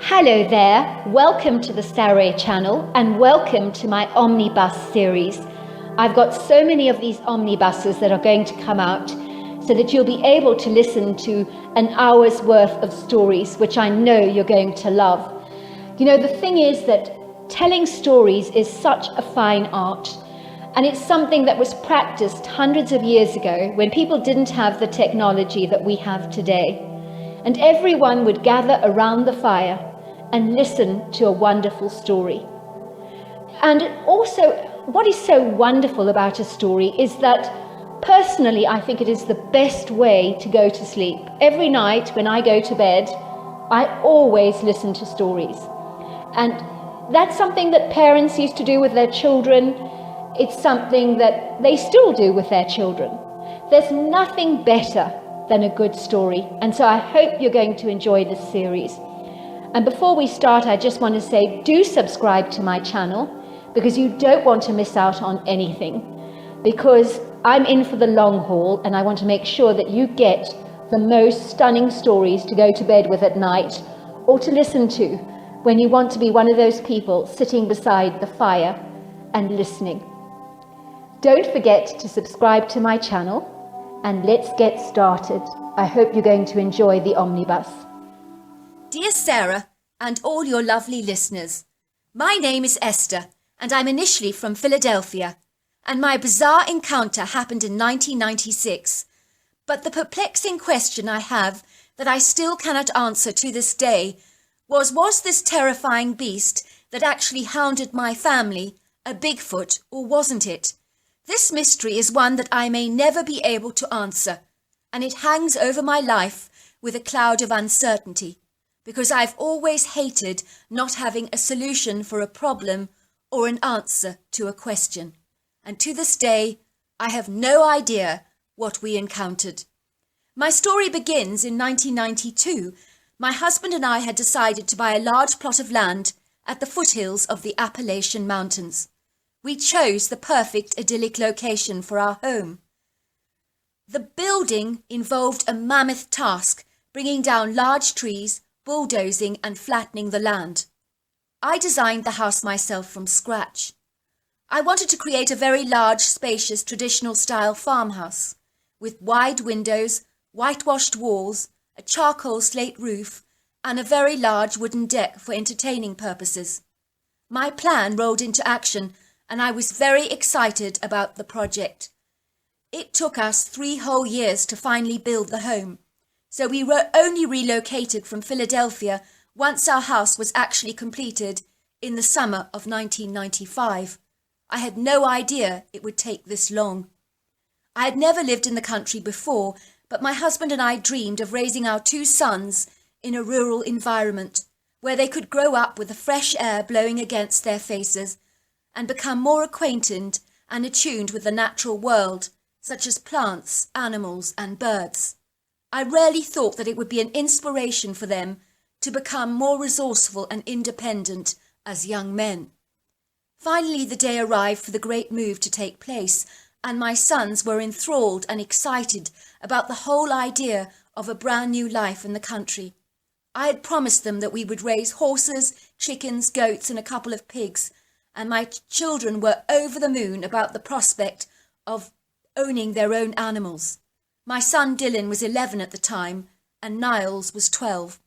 Hello there, welcome to the Saroy channel and welcome to my omnibus series. I've got so many of these omnibuses that are going to come out so that you'll be able to listen to an hour's worth of stories, which I know you're going to love. You know, the thing is that telling stories is such a fine art, and it's something that was practiced hundreds of years ago when people didn't have the technology that we have today. And everyone would gather around the fire and listen to a wonderful story. And also, what is so wonderful about a story is that personally, I think it is the best way to go to sleep. Every night when I go to bed, I always listen to stories. And that's something that parents used to do with their children. It's something that they still do with their children. There's nothing better than a good story. And so I hope you're going to enjoy this series. And before we start, I just want to say, do subscribe to my channel because you don't want to miss out on anything. Because I'm in for the long haul and I want to make sure that you get the most stunning stories to go to bed with at night or to listen to when you want to be one of those people sitting beside the fire and listening. Don't forget to subscribe to my channel and let's get started. I hope you're going to enjoy the omnibus. Dear Sarah and all your lovely listeners, my name is Esther and I'm initially from Philadelphia, and my bizarre encounter happened in 1996. But the perplexing question I have that I still cannot answer to this day was this terrifying beast that actually hounded my family a Bigfoot, or wasn't it? This mystery is one that I may never be able to answer, and it hangs over my life with a cloud of uncertainty, because I've always hated not having a solution for a problem or an answer to a question. And to this day, I have no idea what we encountered. My story begins in 1992. My husband and I had decided to buy a large plot of land at the foothills of the Appalachian Mountains. We chose the perfect idyllic location for our home. The building involved a mammoth task, bringing down large trees, bulldozing and flattening the land. I designed the house myself from scratch. I wanted to create a very large, spacious, traditional-style farmhouse with wide windows, whitewashed walls, a charcoal slate roof, and a very large wooden deck for entertaining purposes. My plan rolled into action, and I was very excited about the project. It took us 3 whole years to finally build the home, so we were only relocated from Philadelphia once our house was actually completed in the summer of 1995. I had no idea it would take this long. I had never lived in the country before, but my husband and I dreamed of raising our 2 sons in a rural environment where they could grow up with the fresh air blowing against their faces and become more acquainted and attuned with the natural world, such as plants, animals, and birds. I rarely thought that it would be an inspiration for them to become more resourceful and independent as young men. Finally, the day arrived for the great move to take place, and my sons were enthralled and excited about the whole idea of a brand new life in the country. I had promised them that we would raise horses, chickens, goats, and a couple of pigs, and my children were over the moon about the prospect of owning their own animals. My son Dylan was 11 at the time, and Niles was 12.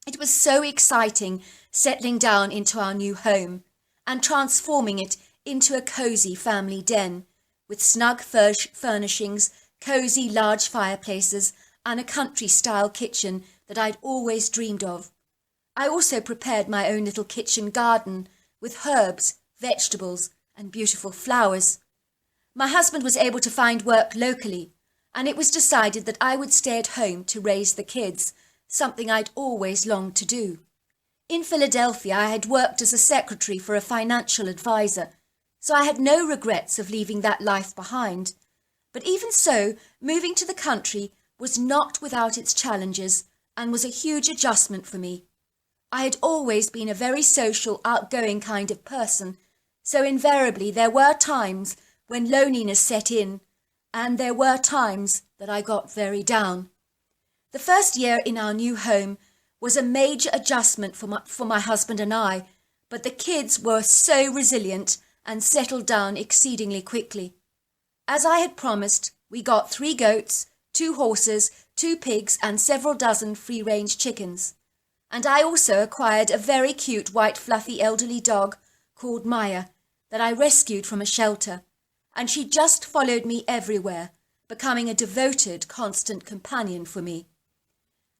It was so exciting settling down into our new home and transforming it into a cosy family den with snug furnishings, cosy large fireplaces, and a country-style kitchen that I'd always dreamed of. I also prepared my own little kitchen garden with herbs, vegetables, and beautiful flowers. My husband was able to find work locally, and it was decided that I would stay at home to raise the kids, something I'd always longed to do. In Philadelphia, I had worked as a secretary for a financial advisor, so I had no regrets of leaving that life behind. But even so, moving to the country was not without its challenges and was a huge adjustment for me. I had always been a very social, outgoing kind of person, so invariably there were times when loneliness set in, and there were times that I got very down. The first year in our new home was a major adjustment for my husband and I, but the kids were so resilient and settled down exceedingly quickly. As I had promised, we got 3 goats, 2 horses, 2 pigs, and several dozen free-range chickens. And I also acquired a very cute white fluffy elderly dog called Maya that I rescued from a shelter, and she just followed me everywhere, becoming a devoted, constant companion for me.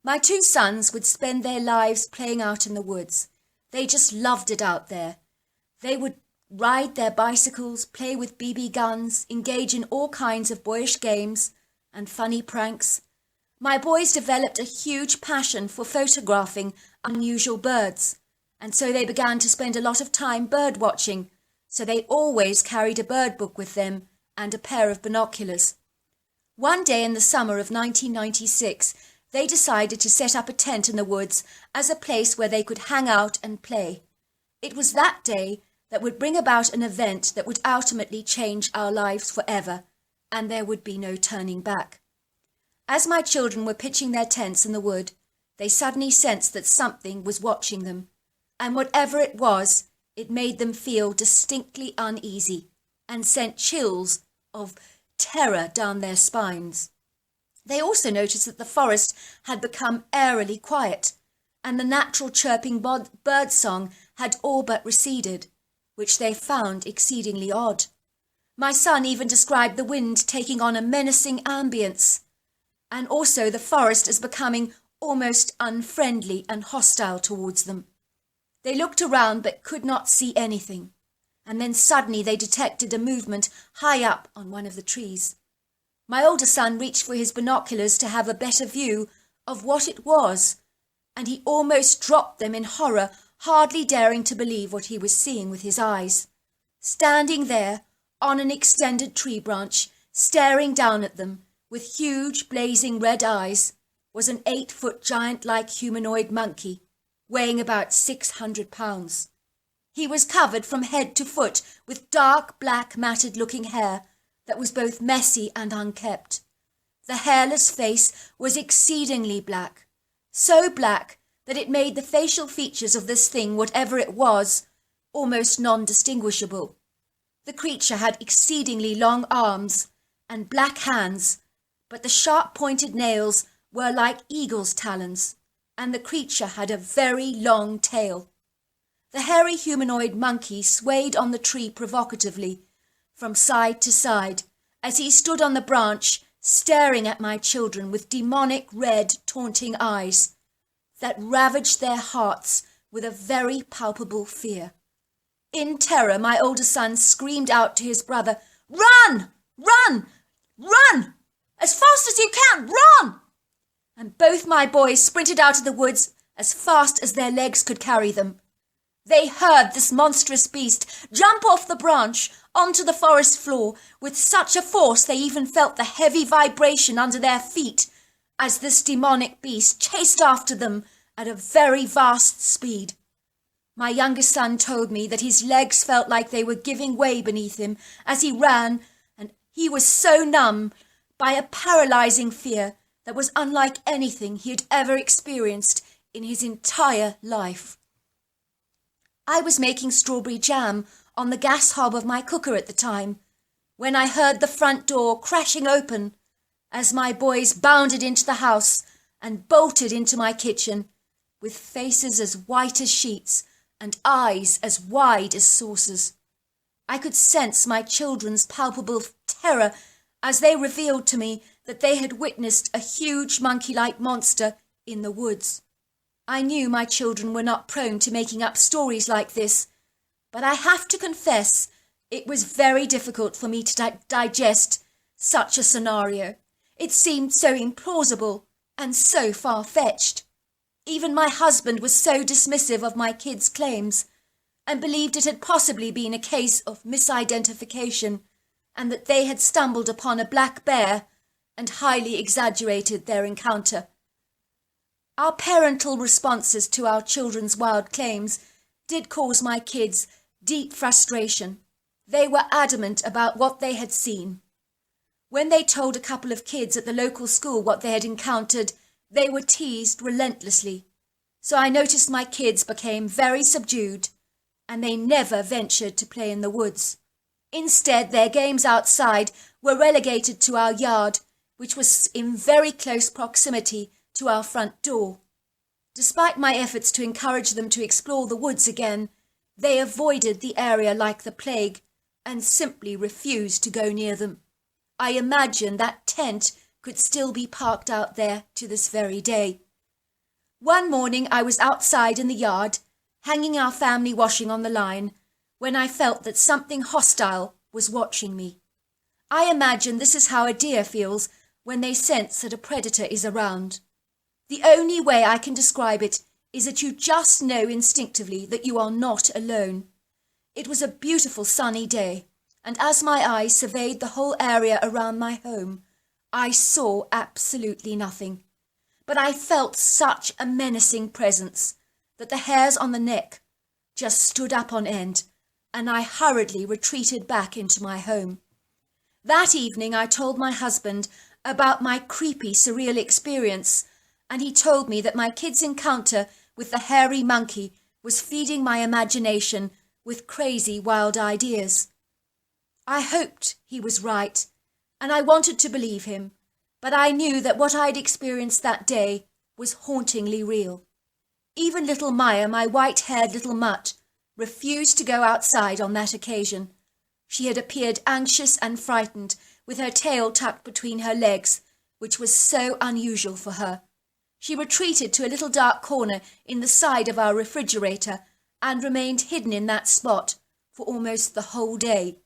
My 2 sons would spend their lives playing out in the woods. They just loved it out there. They would ride their bicycles, play with BB guns, engage in all kinds of boyish games and funny pranks. My boys developed a huge passion for photographing unusual birds, and so they began to spend a lot of time bird watching, so they always carried a bird book with them and a pair of binoculars. One day in the summer of 1996, they decided to set up a tent in the woods as a place where they could hang out and play. It was that day that would bring about an event that would ultimately change our lives forever, and there would be no turning back. As my children were pitching their tents in the wood, they suddenly sensed that something was watching them, and whatever it was, it made them feel distinctly uneasy and sent chills of terror down their spines. They also noticed that the forest had become eerily quiet, and the natural chirping bird song had all but receded, which they found exceedingly odd. My son even described the wind taking on a menacing ambience, and also the forest as becoming almost unfriendly and hostile towards them. They looked around but could not see anything, and then suddenly they detected a movement high up on one of the trees. My older son reached for his binoculars to have a better view of what it was, and he almost dropped them in horror, hardly daring to believe what he was seeing with his eyes. Standing there, on an extended tree branch, staring down at them, with huge blazing red eyes, was an 8-foot giant-like humanoid monkey, weighing about 600 pounds. He was covered from head to foot with dark, black, matted-looking hair that was both messy and unkept. The hairless face was exceedingly black, so black that it made the facial features of this thing, whatever it was, almost non-distinguishable. The creature had exceedingly long arms and black hands, but the sharp-pointed nails were like eagle's talons, and the creature had a very long tail. The hairy humanoid monkey swayed on the tree provocatively, from side to side, as he stood on the branch, staring at my children with demonic red, taunting eyes that ravaged their hearts with a very palpable fear. In terror, my older son screamed out to his brother, "Run! Run! Run! As fast as you can! Run!" And both my boys sprinted out of the woods as fast as their legs could carry them. They heard this monstrous beast jump off the branch onto the forest floor with such a force they even felt the heavy vibration under their feet as this demonic beast chased after them at a very vast speed. My youngest son told me that his legs felt like they were giving way beneath him as he ran, and he was so numb by a paralyzing fear that was unlike anything he had ever experienced in his entire life. I was making strawberry jam on the gas hob of my cooker at the time, when I heard the front door crashing open as my boys bounded into the house and bolted into my kitchen, with faces as white as sheets and eyes as wide as saucers. I could sense my children's palpable terror as they revealed to me that they had witnessed a huge monkey-like monster in the woods. I knew my children were not prone to making up stories like this, but I have to confess it was very difficult for me to digest such a scenario. It seemed so implausible and so far-fetched. Even my husband was so dismissive of my kids' claims and believed it had possibly been a case of misidentification and that they had stumbled upon a black bear and highly exaggerated their encounter. Our parental responses to our children's wild claims did cause my kids deep frustration. They were adamant about what they had seen. When they told a couple of kids at the local school what they had encountered, they were teased relentlessly. so I noticed my kids became very subdued, and they never ventured to play in the woods. Instead, their games outside were relegated to our yard, which was in very close proximity to our front door. Despite my efforts to encourage them to explore the woods again, they avoided the area like the plague and simply refused to go near them. I imagine that tent could still be parked out there to this very day. One morning I was outside in the yard, hanging our family washing on the line, when I felt that something hostile was watching me. I imagine this is how a deer feels when they sense that a predator is around. The only way I can describe it is that you just know instinctively that you are not alone. It was a beautiful sunny day, and as my eyes surveyed the whole area around my home, I saw absolutely nothing. But I felt such a menacing presence that the hairs on the neck just stood up on end, and I hurriedly retreated back into my home. That evening I told my husband about my creepy, surreal experience, and he told me that my kids' encounter with the hairy monkey was feeding my imagination with crazy, wild ideas. I hoped he was right, and I wanted to believe him, but I knew that what I'd experienced that day was hauntingly real. Even little Maya, my white-haired little mutt, refused to go outside on that occasion. She had appeared anxious and frightened, with her tail tucked between her legs, which was so unusual for her. She retreated to a little dark corner in the side of our refrigerator and remained hidden in that spot for almost the whole day.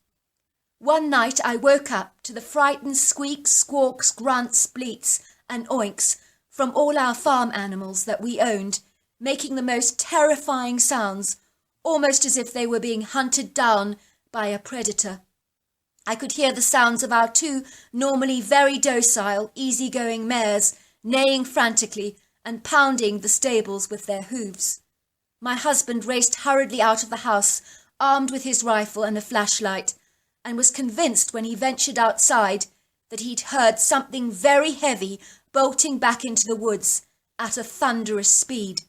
One night I woke up to the frightened squeaks, squawks, grunts, bleats and oinks from all our farm animals that we owned, making the most terrifying sounds, almost as if they were being hunted down by a predator. I could hear the sounds of our two normally very docile, easy-going mares neighing frantically and pounding the stables with their hooves. My husband raced hurriedly out of the house, armed with his rifle and a flashlight, and was convinced when he ventured outside that he'd heard something very heavy bolting back into the woods at a thunderous speed.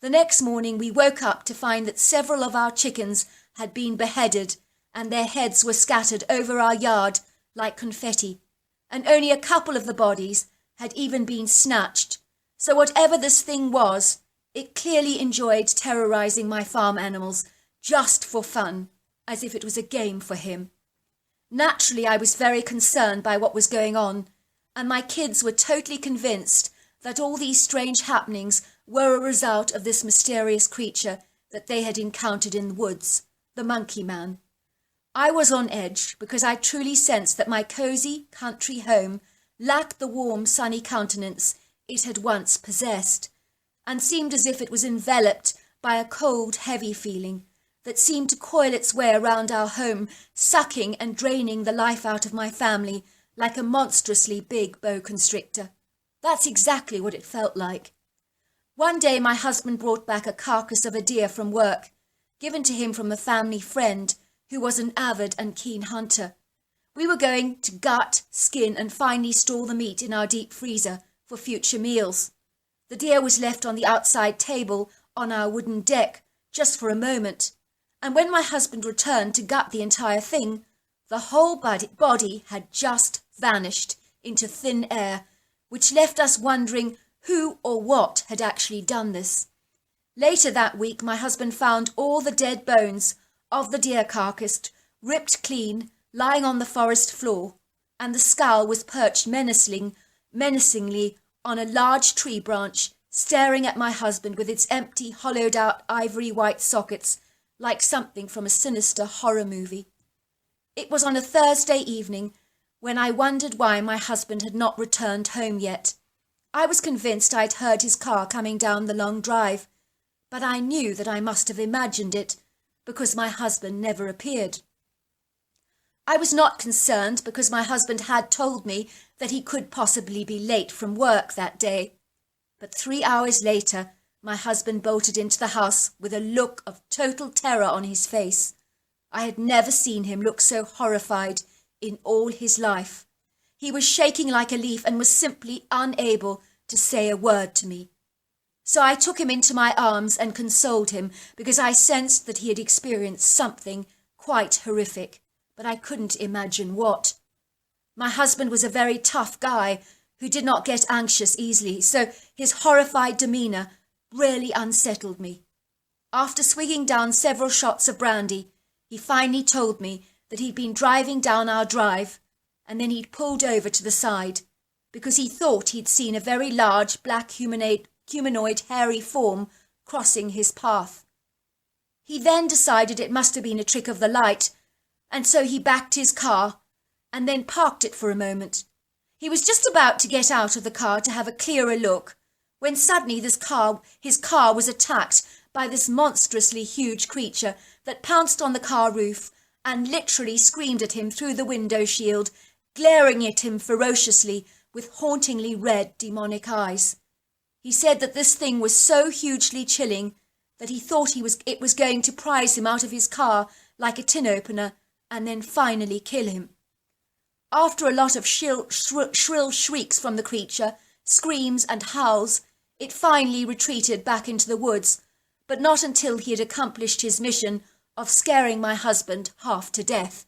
The next morning we woke up to find that several of our chickens had been beheaded and their heads were scattered over our yard like confetti, and only a couple of the bodies had even been snatched. So whatever this thing was, it clearly enjoyed terrorizing my farm animals just for fun, as if it was a game for him. Naturally, I was very concerned by what was going on, and my kids were totally convinced that all these strange happenings were a result of this mysterious creature that they had encountered in the woods, the monkey man. I was on edge because I truly sensed that my cosy country home lacked the warm, sunny countenance it had once possessed, and seemed as if it was enveloped by a cold, heavy feeling that seemed to coil its way around our home, sucking and draining the life out of my family like a monstrously big boa constrictor. That's exactly what it felt like. One day my husband brought back a carcass of a deer from work, given to him from a family friend who was an avid and keen hunter. We were going to gut, skin and finally store the meat in our deep freezer for future meals. The deer was left on the outside table on our wooden deck just for a moment, and when my husband returned to gut the entire thing, the whole body had just vanished into thin air, which left us wondering who or what had actually done this. Later that week, my husband found all the dead bones of the deer carcass ripped clean, lying on the forest floor, and the skull was perched menacingly on a large tree branch, staring at my husband with its empty, hollowed-out ivory white sockets like something from a sinister horror movie. It was on a Thursday evening when I wondered why my husband had not returned home yet. I was convinced I'd heard his car coming down the long drive, but I knew that I must have imagined it, because my husband never appeared. I was not concerned because my husband had told me that he could possibly be late from work that day. But 3 hours later, my husband bolted into the house with a look of total terror on his face. I had never seen him look so horrified in all his life. He was shaking like a leaf and was simply unable to say a word to me. So I took him into my arms and consoled him because I sensed that he had experienced something quite horrific, but I couldn't imagine what. My husband was a very tough guy who did not get anxious easily, so his horrified demeanour really unsettled me. After swigging down several shots of brandy, he finally told me that he'd been driving down our drive, and then he'd pulled over to the side because he thought he'd seen a very large black humanoid hairy form crossing his path. He then decided it must have been a trick of the light, and so he backed his car and then parked it for a moment. He was just about to get out of the car to have a clearer look when suddenly his car was attacked by this monstrously huge creature that pounced on the car roof and literally screamed at him through the window shield, glaring at him ferociously with hauntingly red demonic eyes. He said that this thing was so hugely chilling that he thought it was going to prise him out of his car like a tin opener and then finally kill him. After a lot of shrill shrieks from the creature, screams and howls, it finally retreated back into the woods, but not until he had accomplished his mission of scaring my husband half to death.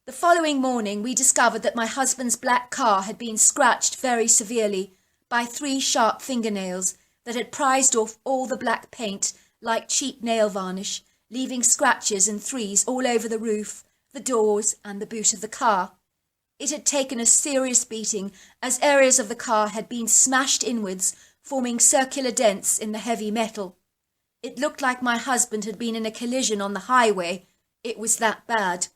The following morning we discovered that my husband's black car had been scratched very severely by 3 sharp fingernails that had prized off all the black paint like cheap nail varnish, leaving scratches in threes all over the roof, the doors and the boot of the car. It had taken a serious beating, as areas of the car had been smashed inwards, forming circular dents in the heavy metal. It looked like my husband had been in a collision on the highway. It was that bad.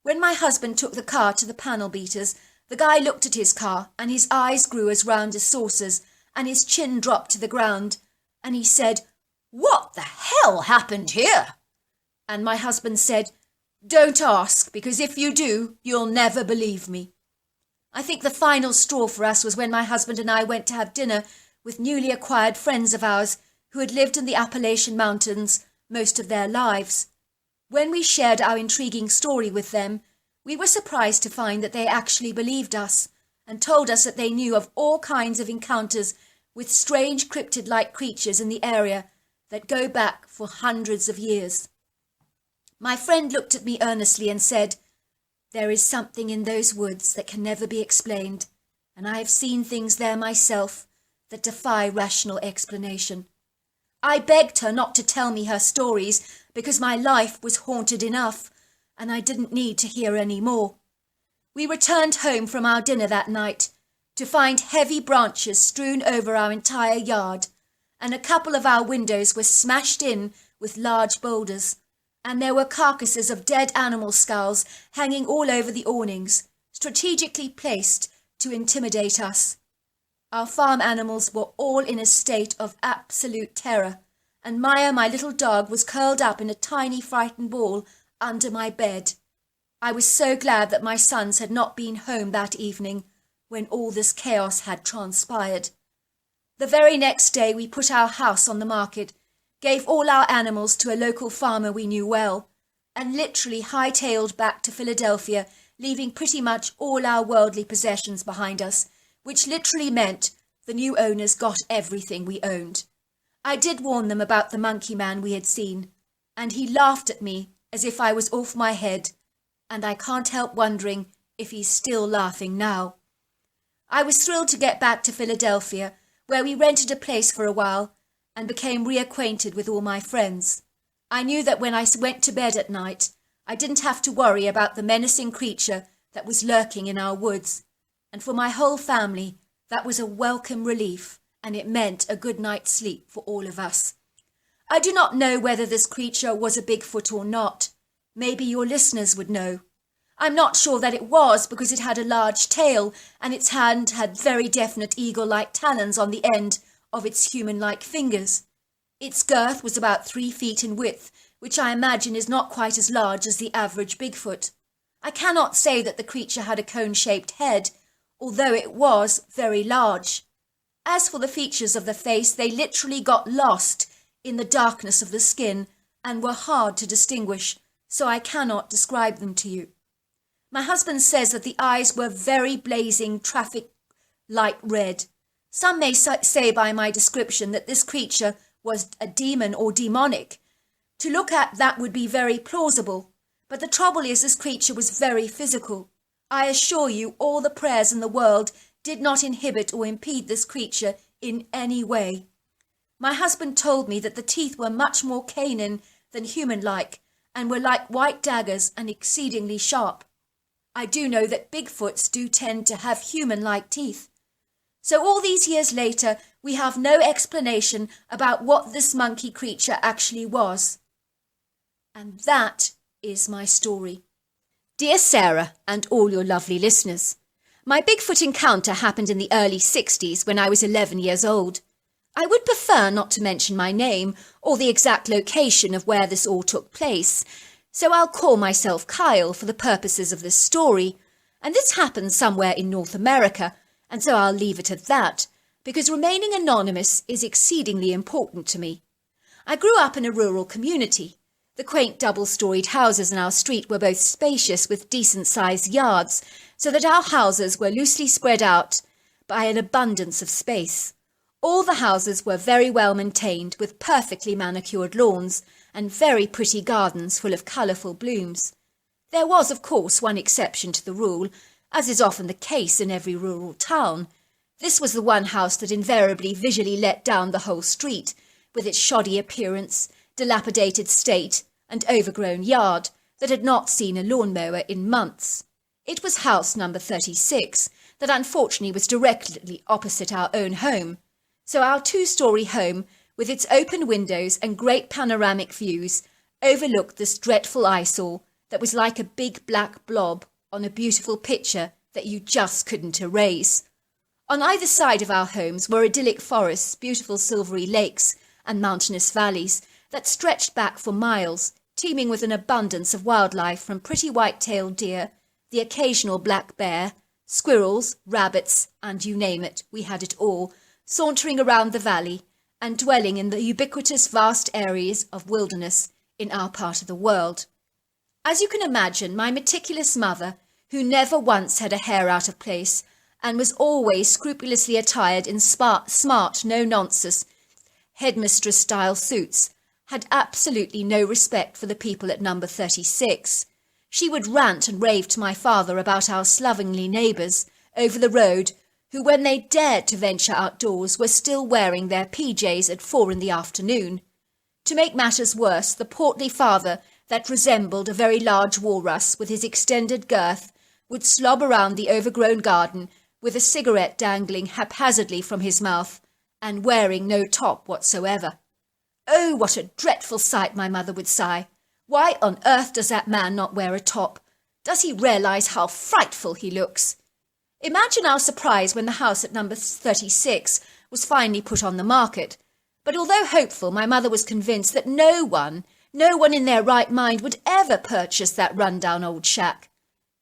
When my husband took the car to the panel beaters, the guy looked at his car, and his eyes grew as round as saucers, and his chin dropped to the ground, and he said, "What the hell happened here?" And my husband said, "Don't ask, because if you do, you'll never believe me." I think the final straw for us was when my husband and I went to have dinner with newly acquired friends of ours who had lived in the Appalachian Mountains most of their lives. When we shared our intriguing story with them, we were surprised to find that they actually believed us and told us that they knew of all kinds of encounters with strange cryptid-like creatures in the area that go back for hundreds of years. My friend looked at me earnestly and said, "There is something in those woods that can never be explained, and I have seen things there myself that defy rational explanation." I begged her not to tell me her stories because my life was haunted enough, and I didn't need to hear any more. We returned home from our dinner that night to find heavy branches strewn over our entire yard, and a couple of our windows were smashed in with large boulders, and there were carcasses of dead animal skulls hanging all over the awnings, strategically placed to intimidate us. Our farm animals were all in a state of absolute terror, and Maya, my little dog, was curled up in a tiny frightened ball under my bed. I was so glad that my sons had not been home that evening when all this chaos had transpired. The very next day we put our house on the market, gave all our animals to a local farmer we knew well, and literally hightailed back to Philadelphia, leaving pretty much all our worldly possessions behind us, which literally meant the new owners got everything we owned. I did warn them about the monkey man we had seen, and he laughed at me as if I was off my head, and I can't help wondering if he's still laughing now. I was thrilled to get back to Philadelphia, where we rented a place for a while and became reacquainted with all my friends. I knew that when I went to bed at night, I didn't have to worry about the menacing creature that was lurking in our woods, and for my whole family, that was a welcome relief, and it meant a good night's sleep for all of us. I do not know whether this creature was a Bigfoot or not. Maybe your listeners would know. I'm not sure that it was, because it had a large tail, and its hand had very definite eagle-like talons on the end of its human-like fingers. Its girth was about 3 feet in width, which I imagine is not quite as large as the average Bigfoot. I cannot say that the creature had a cone-shaped head, although it was very large. As for the features of the face, they literally got lost in the darkness of the skin and were hard to distinguish, so I cannot describe them to you. My husband says that the eyes were very blazing traffic light red, Some may say by my description that this creature was a demon or demonic. To look at that would be very plausible, but the trouble is this creature was very physical. I assure you all the prayers in the world did not inhibit or impede this creature in any way. My husband told me that the teeth were much more canine than human-like, and were like white daggers and exceedingly sharp. I do know that Bigfoots do tend to have human-like teeth. So all these years later, we have no explanation about what this monkey creature actually was. And that is my story. Dear Sarah and all your lovely listeners, my Bigfoot encounter happened in the early 60s when I was 11 years old. I would prefer not to mention my name or the exact location of where this all took place, so I'll call myself Kyle for the purposes of this story, and this happened somewhere in North America, and so I'll leave it at that, because remaining anonymous is exceedingly important to me. I grew up in a rural community. The quaint double-storied houses in our street were both spacious with decent-sized yards, so that our houses were loosely spread out by an abundance of space. All the houses were very well maintained, with perfectly manicured lawns and very pretty gardens full of colourful blooms. There was, of course, one exception to the rule, as is often the case in every rural town. This was the one house that invariably visually let down the whole street, with its shoddy appearance, dilapidated state, and overgrown yard that had not seen a lawnmower in months. It was house number 36, that unfortunately was directly opposite our own home. So our two-storey home, with its open windows and great panoramic views, overlooked this dreadful eyesore that was like a big black blob on a beautiful picture that you just couldn't erase. On either side of our homes were idyllic forests, beautiful silvery lakes, and mountainous valleys that stretched back for miles, teeming with an abundance of wildlife from pretty white-tailed deer, the occasional black bear, squirrels, rabbits, and you name it, we had it all, sauntering around the valley and dwelling in the ubiquitous vast areas of wilderness in our part of the world. As you can imagine, my meticulous mother, who never once had a hair out of place and was always scrupulously attired in smart, no-nonsense, headmistress-style suits, had absolutely no respect for the people at number 36. She would rant and rave to my father about our slovenly neighbours over the road, who, when they dared to venture outdoors, were still wearing their PJs at 4 in the afternoon. To make matters worse, the portly father, that resembled a very large walrus with his extended girth, would slob around the overgrown garden with a cigarette dangling haphazardly from his mouth, and wearing no top whatsoever. "Oh, what a dreadful sight," my mother would sigh. "Why on earth does that man not wear a top? Does he realise how frightful he looks?" Imagine our surprise when the house at number 36 was finally put on the market. But although hopeful, my mother was convinced that no one in their right mind would ever purchase that run-down old shack.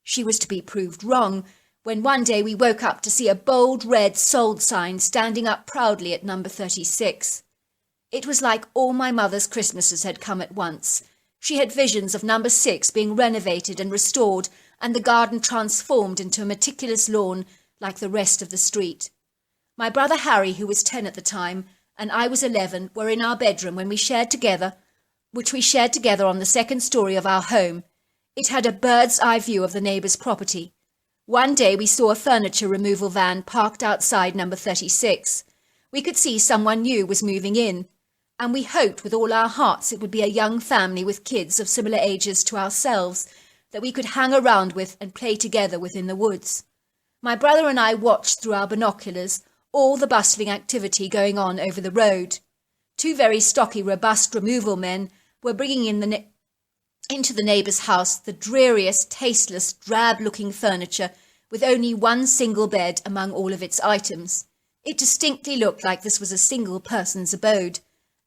She was to be proved wrong when one day we woke up to see a bold red sold sign standing up proudly at number 36. It was like all my mother's Christmases had come at once. She had visions of number 6 being renovated and restored, and the garden transformed into a meticulous lawn like the rest of the street. My brother Harry, who was 10 at the time, and I was 11, were in our bedroom when which we shared together on the second story of our home. It had a bird's-eye view of the neighbour's property. One day we saw a furniture removal van parked outside number 36. We could see someone new was moving in, and we hoped with all our hearts it would be a young family with kids of similar ages to ourselves that we could hang around with and play together within the woods. My brother and I watched through our binoculars all the bustling activity going on over the road. 2 very stocky, robust removal men were bringing in into the neighbour's house the dreariest, tasteless, drab-looking furniture with only one single bed among all of its items. It distinctly looked like this was a single person's abode,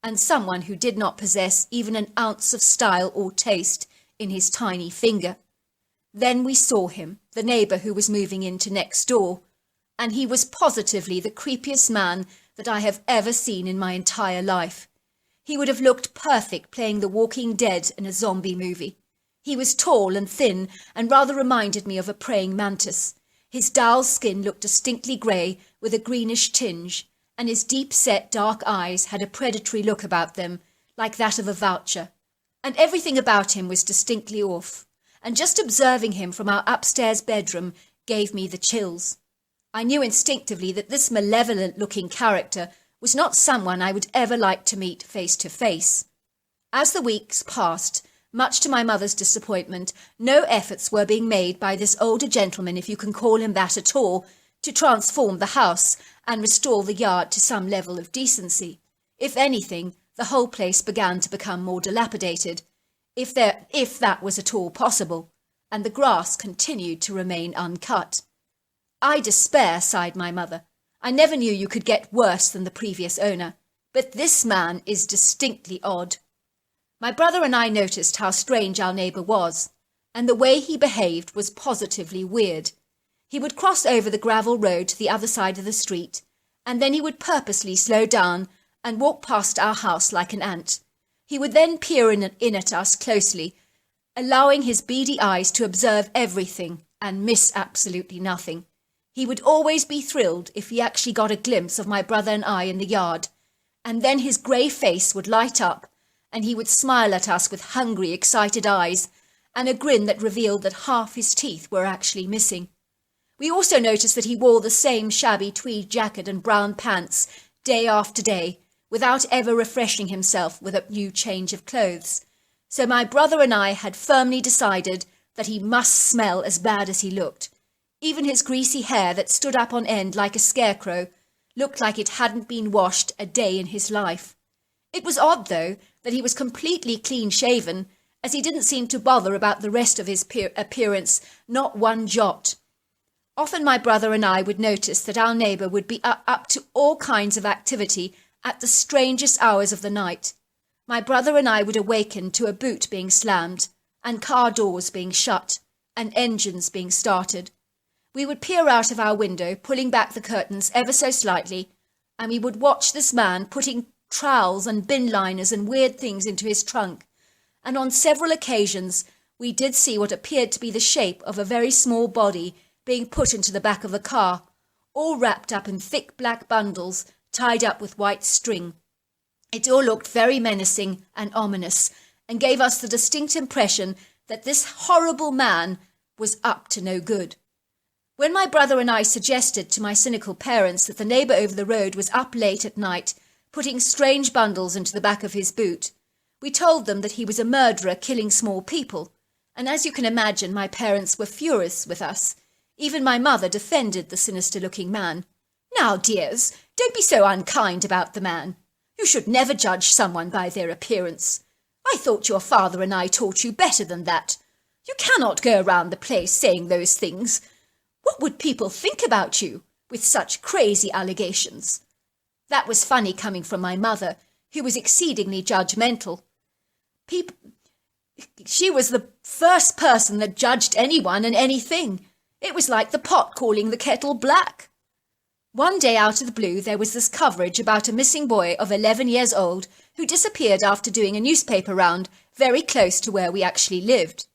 and someone who did not possess even an ounce of style or taste in his tiny finger. Then we saw him, the neighbour who was moving into next door, and he was positively the creepiest man that I have ever seen in my entire life. He would have looked perfect playing the Walking Dead in a zombie movie. He was tall and thin and rather reminded me of a praying mantis. His dull skin looked distinctly grey, with a greenish tinge, and his deep-set dark eyes had a predatory look about them, like that of a vulture. And everything about him was distinctly off, and just observing him from our upstairs bedroom gave me the chills. I knew instinctively that this malevolent-looking character was not someone I would ever like to meet face to face. As the weeks passed, much to my mother's disappointment, no efforts were being made by this older gentleman, if you can call him that at all, to transform the house and restore the yard to some level of decency. If anything, the whole place began to become more dilapidated, if that was at all possible, and the grass continued to remain uncut. "I despair," sighed my mother. "I never knew you could get worse than the previous owner, but this man is distinctly odd." My brother and I noticed how strange our neighbour was, and the way he behaved was positively weird. He would cross over the gravel road to the other side of the street, and then he would purposely slow down and walk past our house like an ant. He would then peer in at us closely, allowing his beady eyes to observe everything and miss absolutely nothing. He would always be thrilled if he actually got a glimpse of my brother and I in the yard, and then his grey face would light up, and he would smile at us with hungry, excited eyes, and a grin that revealed that half his teeth were actually missing. We also noticed that he wore the same shabby tweed jacket and brown pants day after day, without ever refreshing himself with a new change of clothes. So my brother and I had firmly decided that he must smell as bad as he looked. Even his greasy hair that stood up on end like a scarecrow looked like it hadn't been washed a day in his life. It was odd, though, that he was completely clean-shaven, as he didn't seem to bother about the rest of his appearance, not one jot. Often my brother and I would notice that our neighbour would be up to all kinds of activity at the strangest hours of the night. My brother and I would awaken to a boot being slammed, and car doors being shut, and engines being started. We would peer out of our window, pulling back the curtains ever so slightly, and we would watch this man putting trowels and bin liners and weird things into his trunk, and on several occasions we did see what appeared to be the shape of a very small body being put into the back of the car, all wrapped up in thick black bundles tied up with white string. It all looked very menacing and ominous, and gave us the distinct impression that this horrible man was up to no good. When my brother and I suggested to my cynical parents that the neighbour over the road was up late at night, putting strange bundles into the back of his boot, we told them that he was a murderer killing small people, and as you can imagine, my parents were furious with us. Even my mother defended the sinister-looking man. "Now, dears, don't be so unkind about the man. You should never judge someone by their appearance. I thought your father and I taught you better than that. You cannot go around the place saying those things. What would people think about you with such crazy allegations?" That was funny coming from my mother, who was exceedingly judgmental. She was the first person that judged anyone and anything. It was like the pot calling the kettle black. One day out of the blue there was this coverage about a missing boy of 11 years old who disappeared after doing a newspaper round very close to where we actually lived.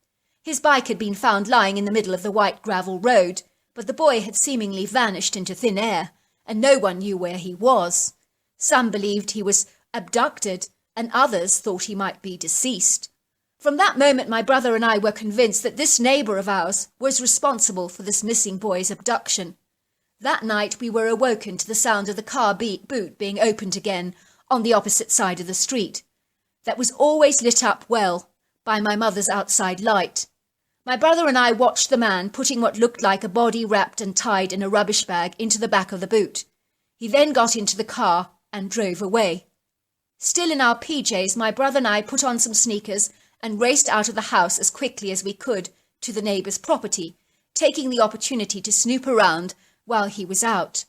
His bike had been found lying in the middle of the white gravel road, but the boy had seemingly vanished into thin air, and no one knew where he was. Some believed he was abducted, and others thought he might be deceased. From that moment my brother and I were convinced that this neighbour of ours was responsible for this missing boy's abduction. That night we were awoken to the sound of the car boot being opened again on the opposite side of the street, that was always lit up well by my mother's outside light. My brother and I watched the man putting what looked like a body wrapped and tied in a rubbish bag into the back of the boot. He then got into the car and drove away. Still in our PJs, my brother and I put on some sneakers and raced out of the house as quickly as we could to the neighbour's property, taking the opportunity to snoop around while he was out.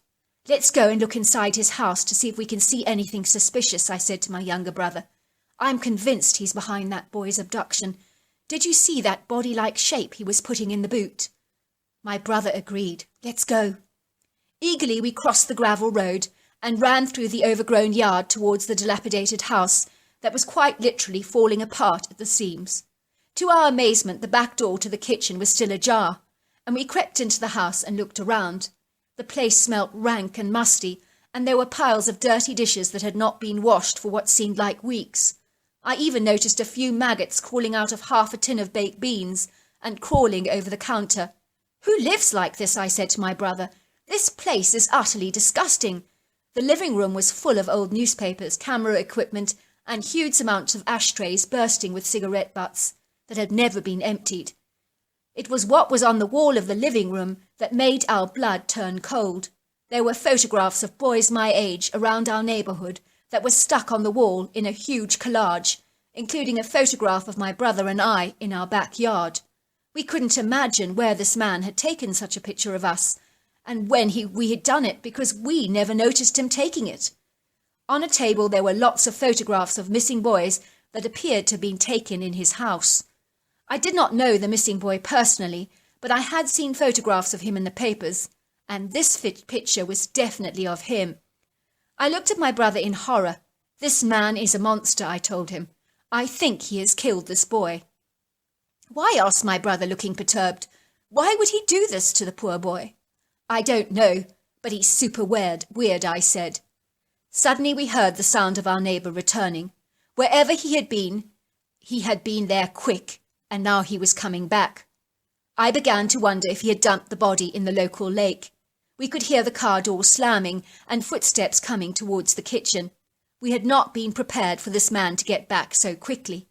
"Let's go and look inside his house to see if we can see anything suspicious," I said to my younger brother. "I'm convinced he's behind that boy's abduction. Did you see that body-like shape he was putting in the boot?" My brother agreed. "Let's go." Eagerly we crossed the gravel road and ran through the overgrown yard towards the dilapidated house that was quite literally falling apart at the seams. To our amazement, the back door to the kitchen was still ajar, and we crept into the house and looked around. The place smelt rank and musty, and there were piles of dirty dishes that had not been washed for what seemed like weeks. I even noticed a few maggots crawling out of half a tin of baked beans and crawling over the counter. "Who lives like this?" I said to my brother. "This place is utterly disgusting." The living room was full of old newspapers, camera equipment, and huge amounts of ashtrays bursting with cigarette butts that had never been emptied. It was what was on the wall of the living room that made our blood turn cold. There were photographs of boys my age around our neighbourhood that were stuck on the wall in a huge collage, including a photograph of my brother and I in our backyard. We couldn't imagine where this man had taken such a picture of us, and when we had done it, because we never noticed him taking it. On a table there were lots of photographs of missing boys that appeared to have been taken in his house. I did not know the missing boy personally, but I had seen photographs of him in the papers, and this picture was definitely of him. I looked at my brother in horror. "This man is a monster," I told him. "I think he has killed this boy." "Why?" asked my brother, looking perturbed. "Why would he do this to the poor boy?" "I don't know, but he's super weird, I said. Suddenly we heard the sound of our neighbour returning. Wherever he had been there quick, and now he was coming back. I began to wonder if he had dumped the body in the local lake. We could hear the car door slamming and footsteps coming towards the kitchen. We had not been prepared for this man to get back so quickly.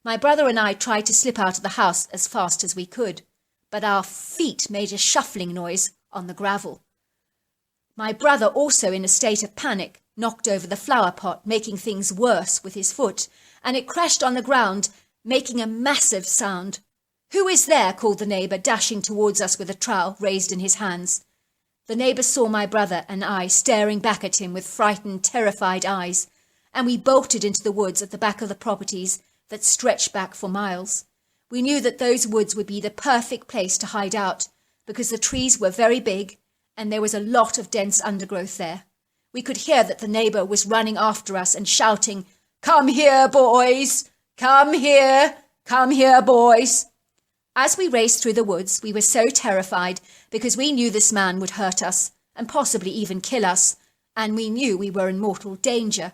My brother and I tried to slip out of the house as fast as we could, but our feet made a shuffling noise on the gravel. My brother, also in a state of panic, knocked over the flower pot, making things worse with his foot, and it crashed on the ground, making a massive sound. "Who is there?" called the neighbour, dashing towards us with a trowel raised in his hands. The neighbour saw my brother and I staring back at him with frightened, terrified eyes, and we bolted into the woods at the back of the properties that stretched back for miles. We knew that those woods would be the perfect place to hide out, because the trees were very big and there was a lot of dense undergrowth there. We could hear that the neighbour was running after us and shouting, "Come here, boys! Come here! Come here, boys!" As we raced through the woods, we were so terrified because we knew this man would hurt us and possibly even kill us, and we knew we were in mortal danger.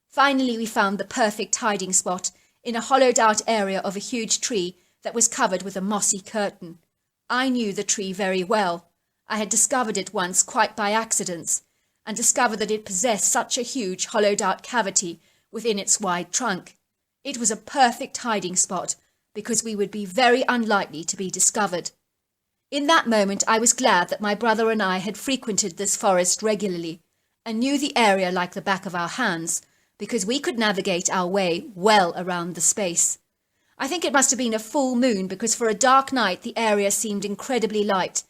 Finally, we found the perfect hiding spot in a hollowed-out area of a huge tree that was covered with a mossy curtain. I knew the tree very well. I had discovered it once quite by accident, and discovered that it possessed such a huge hollowed-out cavity within its wide trunk. It was a perfect hiding spot, because we would be very unlikely to be discovered. In that moment I was glad that my brother and I had frequented this forest regularly, and knew the area like the back of our hands, because we could navigate our way well around the space. I think it must have been a full moon, because for a dark night the area seemed incredibly light,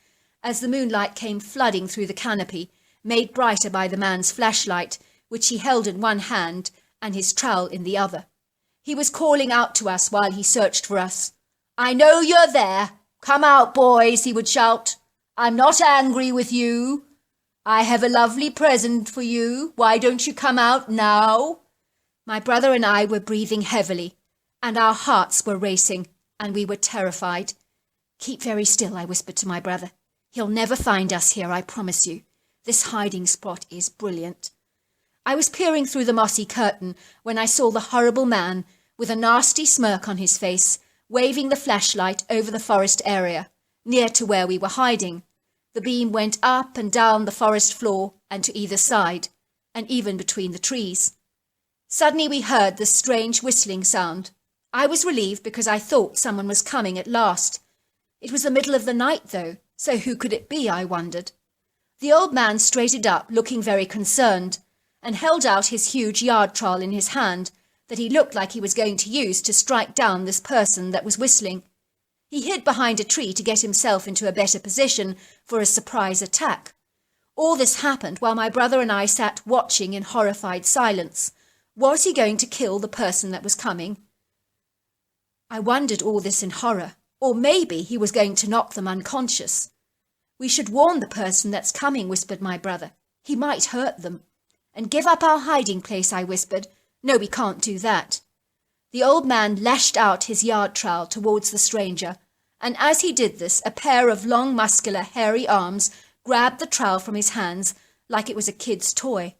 as the moonlight came flooding through the canopy, made brighter by the man's flashlight, which he held in one hand and his trowel in the other. He was calling out to us while he searched for us. "I know you're there. Come out, boys," he would shout. "I'm not angry with you. I have a lovely present for you. Why don't you come out now?" My brother and I were breathing heavily, and our hearts were racing, and we were terrified. "Keep very still," I whispered to my brother. "He'll never find us here, I promise you. This hiding spot is brilliant." I was peering through the mossy curtain when I saw the horrible man, with a nasty smirk on his face, waving the flashlight over the forest area, near to where we were hiding. The beam went up and down the forest floor and to either side, and even between the trees. Suddenly we heard this strange whistling sound. I was relieved because I thought someone was coming at last. It was the middle of the night, though, so who could it be, I wondered. The old man straightened up, looking very concerned, and held out his huge yard trowel in his hand that he looked like he was going to use to strike down this person that was whistling. He hid behind a tree to get himself into a better position for a surprise attack. All this happened while my brother and I sat watching in horrified silence. Was he going to kill the person that was coming? I wondered all this in horror. Or maybe he was going to knock them unconscious. "We should warn the person that's coming," whispered my brother. "He might hurt them." "And give up our hiding place," I whispered. "No, we can't do that." The old man lashed out his yard trowel towards the stranger, and as he did this, a pair of long, muscular, hairy arms grabbed the trowel from his hands like it was a kid's toy.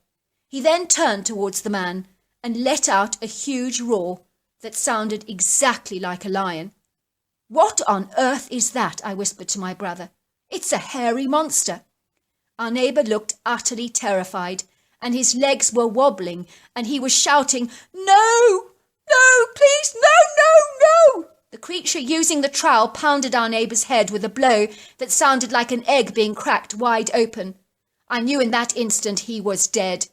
He then turned towards the man and let out a huge roar that sounded exactly like a lion. "What on earth is that?" I whispered to my brother. "It's a hairy monster." Our neighbour looked utterly terrified, and his legs were wobbling, and he was shouting, "No! No, please, no, no, no!" The creature using the trowel pounded our neighbour's head with a blow that sounded like an egg being cracked wide open. I knew in that instant he was dead,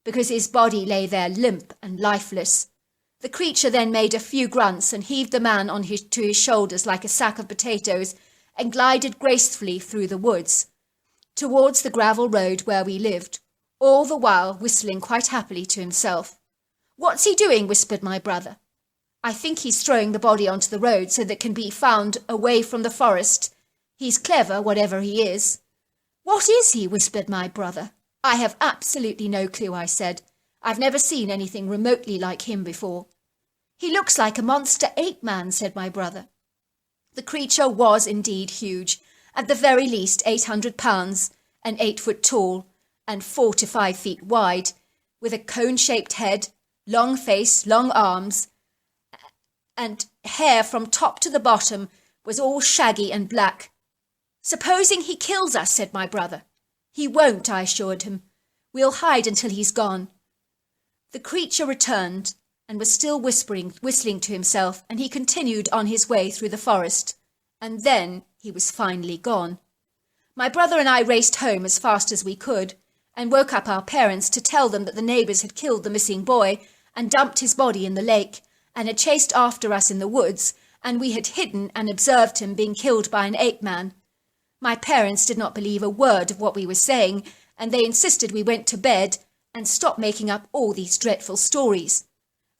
because his body lay there limp and lifeless. The creature then made a few grunts and heaved the man to his shoulders like a sack of potatoes and glided gracefully through the woods towards the gravel road where we lived, all the while whistling quite happily to himself. "What's he doing?" whispered my brother. "I think he's throwing the body onto the road so that it can be found away from the forest. He's clever, whatever he is." "What is he?" whispered my brother. "I have absolutely no clue," I said. "I've never seen anything remotely like him before." "He looks like a monster ape-man," said my brother. The creature was indeed huge, at the very least 800 pounds, and 8 foot tall, and 4 to 5 feet wide, with a cone-shaped head, long face, long arms, and hair from top to the bottom was all shaggy and black. "Supposing he kills us," said my brother. "He won't," I assured him. "We'll hide until he's gone." The creature returned, and was still whistling to himself, and he continued on his way through the forest, and then he was finally gone. My brother and I raced home as fast as we could, and woke up our parents to tell them that the neighbours had killed the missing boy and dumped his body in the lake, and had chased after us in the woods, and we had hidden and observed him being killed by an ape-man. My parents did not believe a word of what we were saying, and they insisted we went to bed and stop making up all these dreadful stories.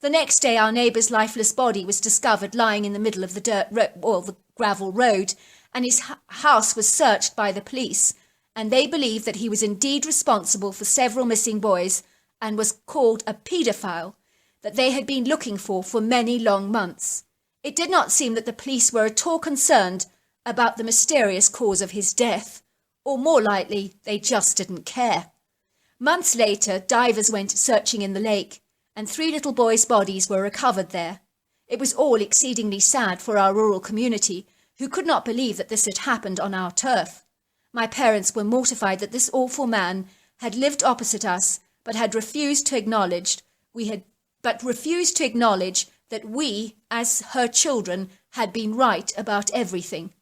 The next day our neighbour's lifeless body was discovered lying in the middle of the the gravel road, and his house was searched by the police, and they believed that he was indeed responsible for several missing boys and was called a paedophile that they had been looking for many long months. It did not seem that the police were at all concerned about the mysterious cause of his death, or more likely, they just didn't care. Months later, divers went searching in the lake, and 3 little boys' bodies were recovered there. It was all exceedingly sad for our rural community, who could not believe that this had happened on our turf. My parents were mortified that this awful man had lived opposite us, but refused to acknowledge that we, as her children, had been right about everything.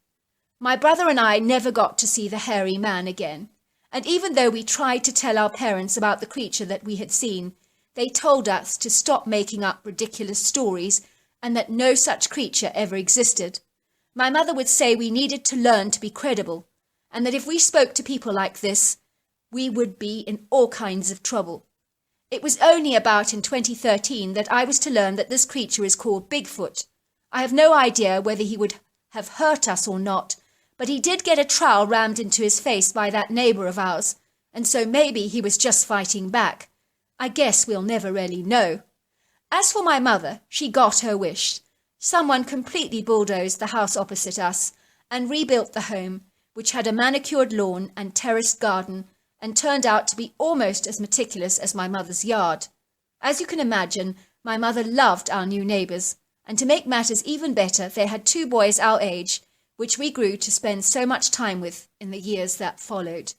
My brother and I never got to see the hairy man again, and even though we tried to tell our parents about the creature that we had seen, they told us to stop making up ridiculous stories and that no such creature ever existed. My mother would say we needed to learn to be credible, and that if we spoke to people like this, we would be in all kinds of trouble. It was only about in 2013 that I was to learn that this creature is called Bigfoot. I have no idea whether he would have hurt us or not, but he did get a trowel rammed into his face by that neighbour of ours, and so maybe he was just fighting back. I guess we'll never really know. As for my mother, she got her wish. Someone completely bulldozed the house opposite us and rebuilt the home, which had a manicured lawn and terraced garden, and turned out to be almost as meticulous as my mother's yard. As you can imagine, my mother loved our new neighbours, and to make matters even better, they had 2 boys our age, which we grew to spend so much time with in the years that followed.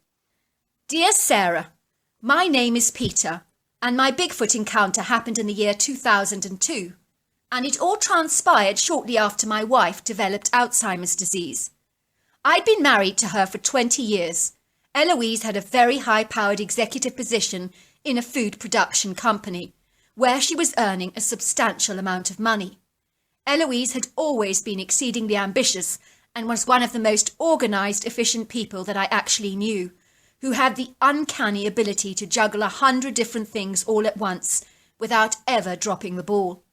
Dear Sarah, my name is Peter, and my Bigfoot encounter happened in the year 2002, and it all transpired shortly after my wife developed Alzheimer's disease. I'd been married to her for 20 years. Eloise had a very high-powered executive position in a food production company, where she was earning a substantial amount of money. Eloise had always been exceedingly ambitious and was one of the most organised, efficient people that I actually knew, who had the uncanny ability to juggle 100 different things all at once without ever dropping the ball.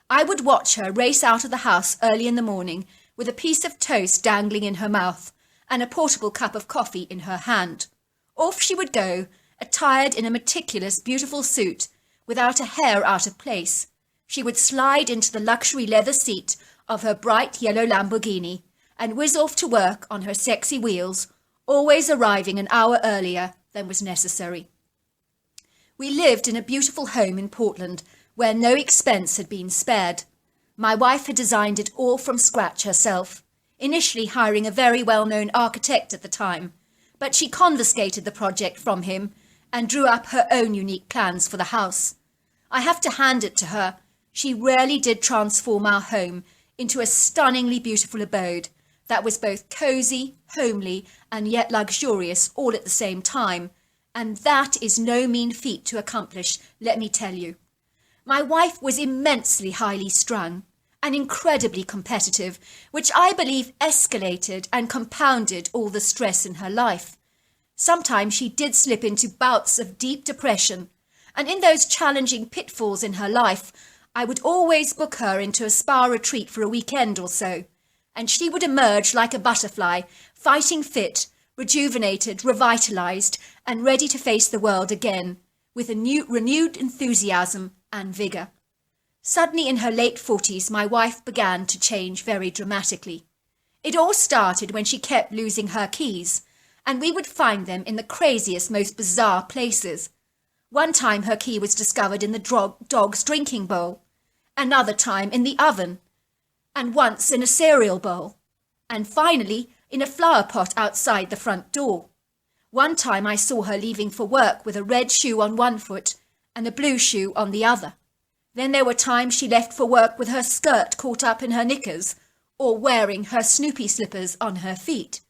I would watch her race out of the house early in the morning with a piece of toast dangling in her mouth and a portable cup of coffee in her hand. Off she would go, attired in a meticulous, beautiful suit, without a hair out of place. She would slide into the luxury leather seat of her bright yellow Lamborghini and whiz off to work on her sexy wheels, always arriving an hour earlier than was necessary. We lived in a beautiful home in Portland where no expense had been spared. My wife had designed it all from scratch herself, initially hiring a very well-known architect at the time, but she confiscated the project from him and drew up her own unique plans for the house. I have to hand it to her. She really did transform our home into a stunningly beautiful abode that was both cosy, homely, and yet luxurious all at the same time. And that is no mean feat to accomplish, let me tell you. My wife was immensely highly strung and incredibly competitive, which I believe escalated and compounded all the stress in her life. Sometimes she did slip into bouts of deep depression, and in those challenging pitfalls in her life, I would always book her into a spa retreat for a weekend or so, and she would emerge like a butterfly, fighting fit, rejuvenated, revitalized, and ready to face the world again, with a renewed enthusiasm and vigour. Suddenly in her late 40s, my wife began to change very dramatically. It all started when she kept losing her keys, and we would find them in the craziest, most bizarre places. One time her key was discovered in the dog's drinking bowl, another time in the oven, and once in a cereal bowl, and finally in a flower pot outside the front door. One time I saw her leaving for work with a red shoe on one foot and a blue shoe on the other. Then there were times she left for work with her skirt caught up in her knickers, or wearing her Snoopy slippers on her feet.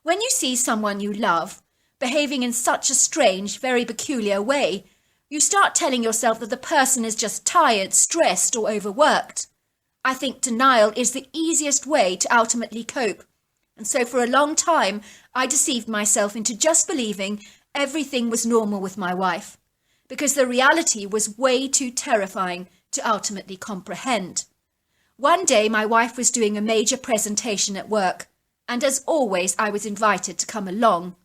When you see someone you love behaving in such a strange, very peculiar way, you start telling yourself that the person is just tired, stressed, or overworked. I think denial is the easiest way to ultimately cope, and so for a long time I deceived myself into just believing everything was normal with my wife, because the reality was way too terrifying to ultimately comprehend. One day my wife was doing a major presentation at work, and as always I was invited to come along.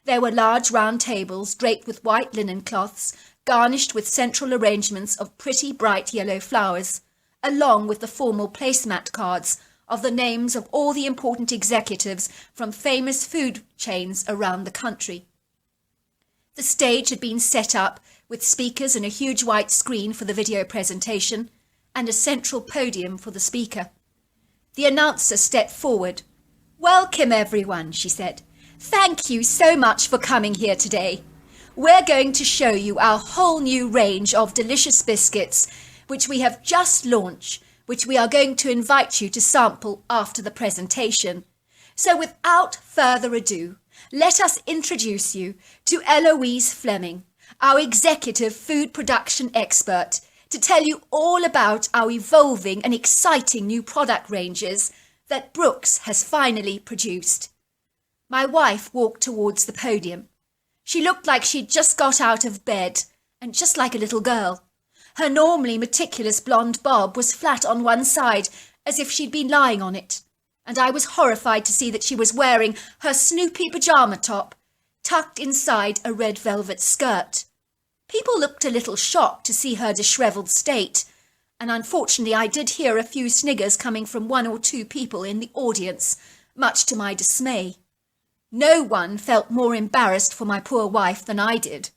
There were large round tables draped with white linen cloths, garnished with central arrangements of pretty bright yellow flowers, along with the formal placemat cards of the names of all the important executives from famous food chains around the country. The stage had been set up with speakers and a huge white screen for the video presentation, and a central podium for the speaker. The announcer stepped forward. "Welcome everyone," she said. "Thank you so much for coming here today. We're going to show you our whole new range of delicious biscuits, which we have just launched, which we are going to invite you to sample after the presentation. So without further ado, let us introduce you to Eloise Fleming, our executive food production expert, to tell you all about our evolving and exciting new product ranges that Brooks has finally produced." My wife walked towards the podium. She looked like she'd just got out of bed, and just like a little girl. Her normally meticulous blonde bob was flat on one side, as if she'd been lying on it, and I was horrified to see that she was wearing her Snoopy pyjama top, tucked inside a red velvet skirt. People looked a little shocked to see her dishevelled state, and unfortunately I did hear a few sniggers coming from one or two people in the audience, much to my dismay. No one felt more embarrassed for my poor wife than I did.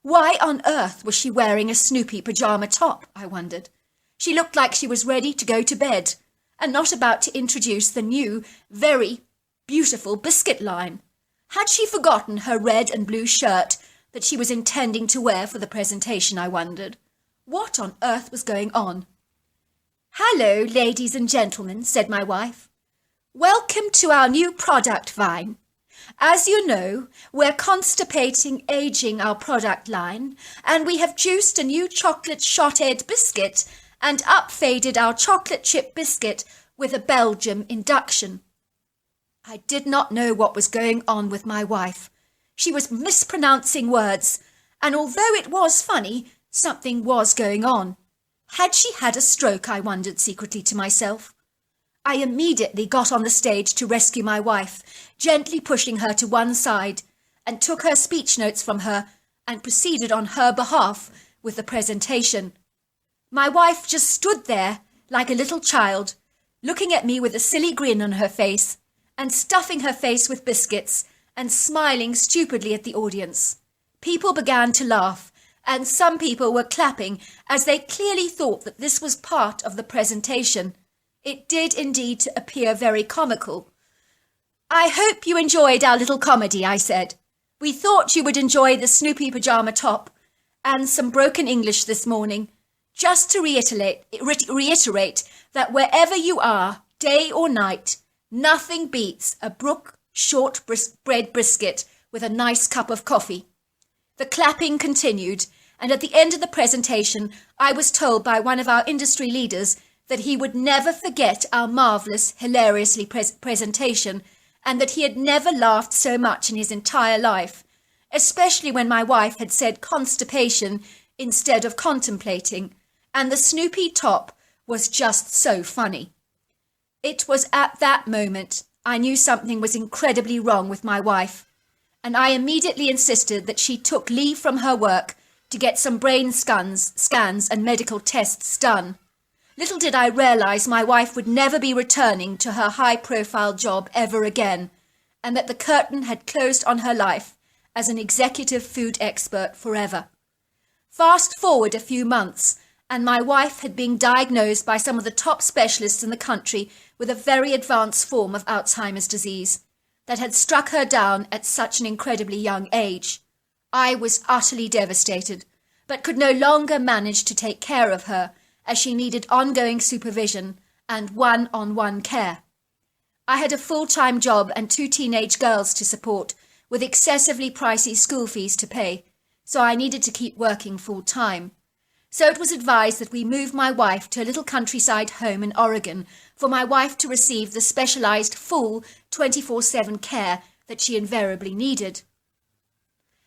Why on earth was she wearing a Snoopy pyjama top, I wondered. She looked like she was ready to go to bed, and not about to introduce the new, very beautiful biscuit line. Had she forgotten her red and blue shirt that she was intending to wear for the presentation, I wondered. What on earth was going on? "Hello, ladies and gentlemen," said my wife. "Welcome to our new product vine. As you know, we're constipating aging our product line, and we have juiced a new chocolate shot-ed biscuit and upfaded our chocolate chip biscuit with a Belgium induction." I did not know what was going on with my wife. She was mispronouncing words, and although it was funny, something was going on. Had she had a stroke, I wondered secretly to myself. I immediately got on the stage to rescue my wife, gently pushing her to one side, and took her speech notes from her and proceeded on her behalf with the presentation. My wife just stood there like a little child, looking at me with a silly grin on her face and stuffing her face with biscuits and smiling stupidly at the audience. People began to laugh, and some people were clapping as they clearly thought that this was part of the presentation. It did indeed appear very comical. "I hope you enjoyed our little comedy," I said. "We thought you would enjoy the Snoopy pajama top and some broken English this morning. Just to reiterate that wherever you are, day or night, nothing beats a Brook shortbread biscuit with a nice cup of coffee." The clapping continued, and at the end of the presentation, I was told by one of our industry leaders that he would never forget our marvellous, hilariously presentation, and that he had never laughed so much in his entire life, especially when my wife had said constipation instead of contemplating, and the Snoopy top was just so funny. It was at that moment I knew something was incredibly wrong with my wife, and I immediately insisted that she took leave from her work to get some brain scans and medical tests done. Little did I realise my wife would never be returning to her high-profile job ever again, and that the curtain had closed on her life as an executive food expert forever. Fast forward a few months, and my wife had been diagnosed by some of the top specialists in the country with a very advanced form of Alzheimer's disease that had struck her down at such an incredibly young age. I was utterly devastated, but could no longer manage to take care of her, as she needed ongoing supervision and one-on-one care. I had a full-time job and 2 teenage girls to support, with excessively pricey school fees to pay, so I needed to keep working full-time. So it was advised that we move my wife to a little countryside home in Oregon for my wife to receive the specialised full 24/7 care that she invariably needed.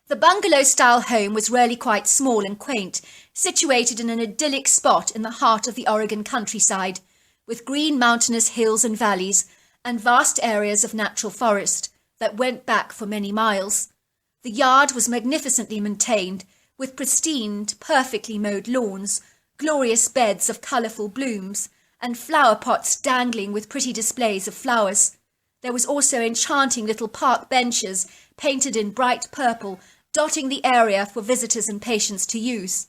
The bungalow-style home was really quite small and quaint, situated in an idyllic spot in the heart of the Oregon countryside, with green mountainous hills and valleys, and vast areas of natural forest that went back for many miles. The yard was magnificently maintained, with pristine, perfectly mowed lawns, glorious beds of colourful blooms, and flower pots dangling with pretty displays of flowers. There was also enchanting little park benches, painted in bright purple, dotting the area for visitors and patients to use.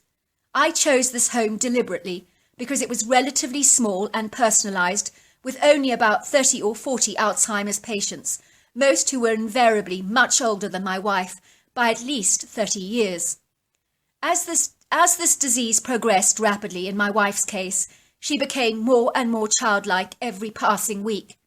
I chose this home deliberately because it was relatively small and personalised, with only about 30 or 40 Alzheimer's patients, most who were invariably much older than my wife by at least 30 years. As this disease progressed rapidly in my wife's case, she became more and more childlike every passing week.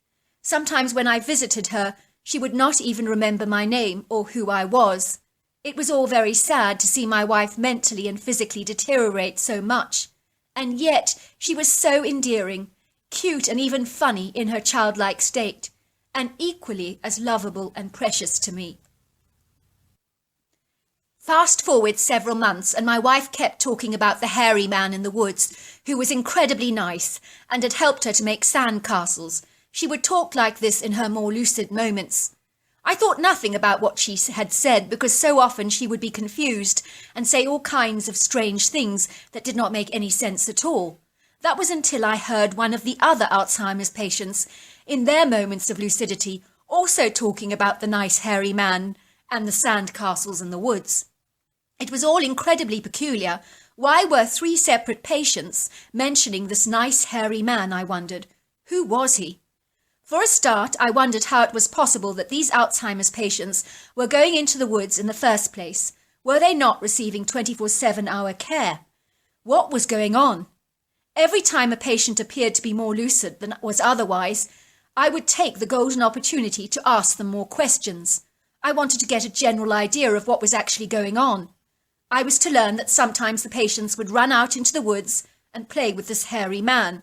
Sometimes when I visited her, she would not even remember my name or who I was. It was all very sad to see my wife mentally and physically deteriorate so much, and yet she was so endearing, cute and even funny in her childlike state, and equally as lovable and precious to me. Fast forward several months, and my wife kept talking about the hairy man in the woods, who was incredibly nice and had helped her to make sand castles. She would talk like this in her more lucid moments. I thought nothing about what she had said, because so often she would be confused and say all kinds of strange things that did not make any sense at all. That was until I heard one of the other Alzheimer's patients, in their moments of lucidity, also talking about the nice hairy man and the sand castles in the woods. It was all incredibly peculiar. Why were 3 separate patients mentioning this nice hairy man, I wondered? Who was he? For a start, I wondered how it was possible that these Alzheimer's patients were going into the woods in the first place. Were they not receiving 24/7-hour care? What was going on? Every time a patient appeared to be more lucid than was otherwise, I would take the golden opportunity to ask them more questions. I wanted to get a general idea of what was actually going on. I was to learn that sometimes the patients would run out into the woods and play with this hairy man.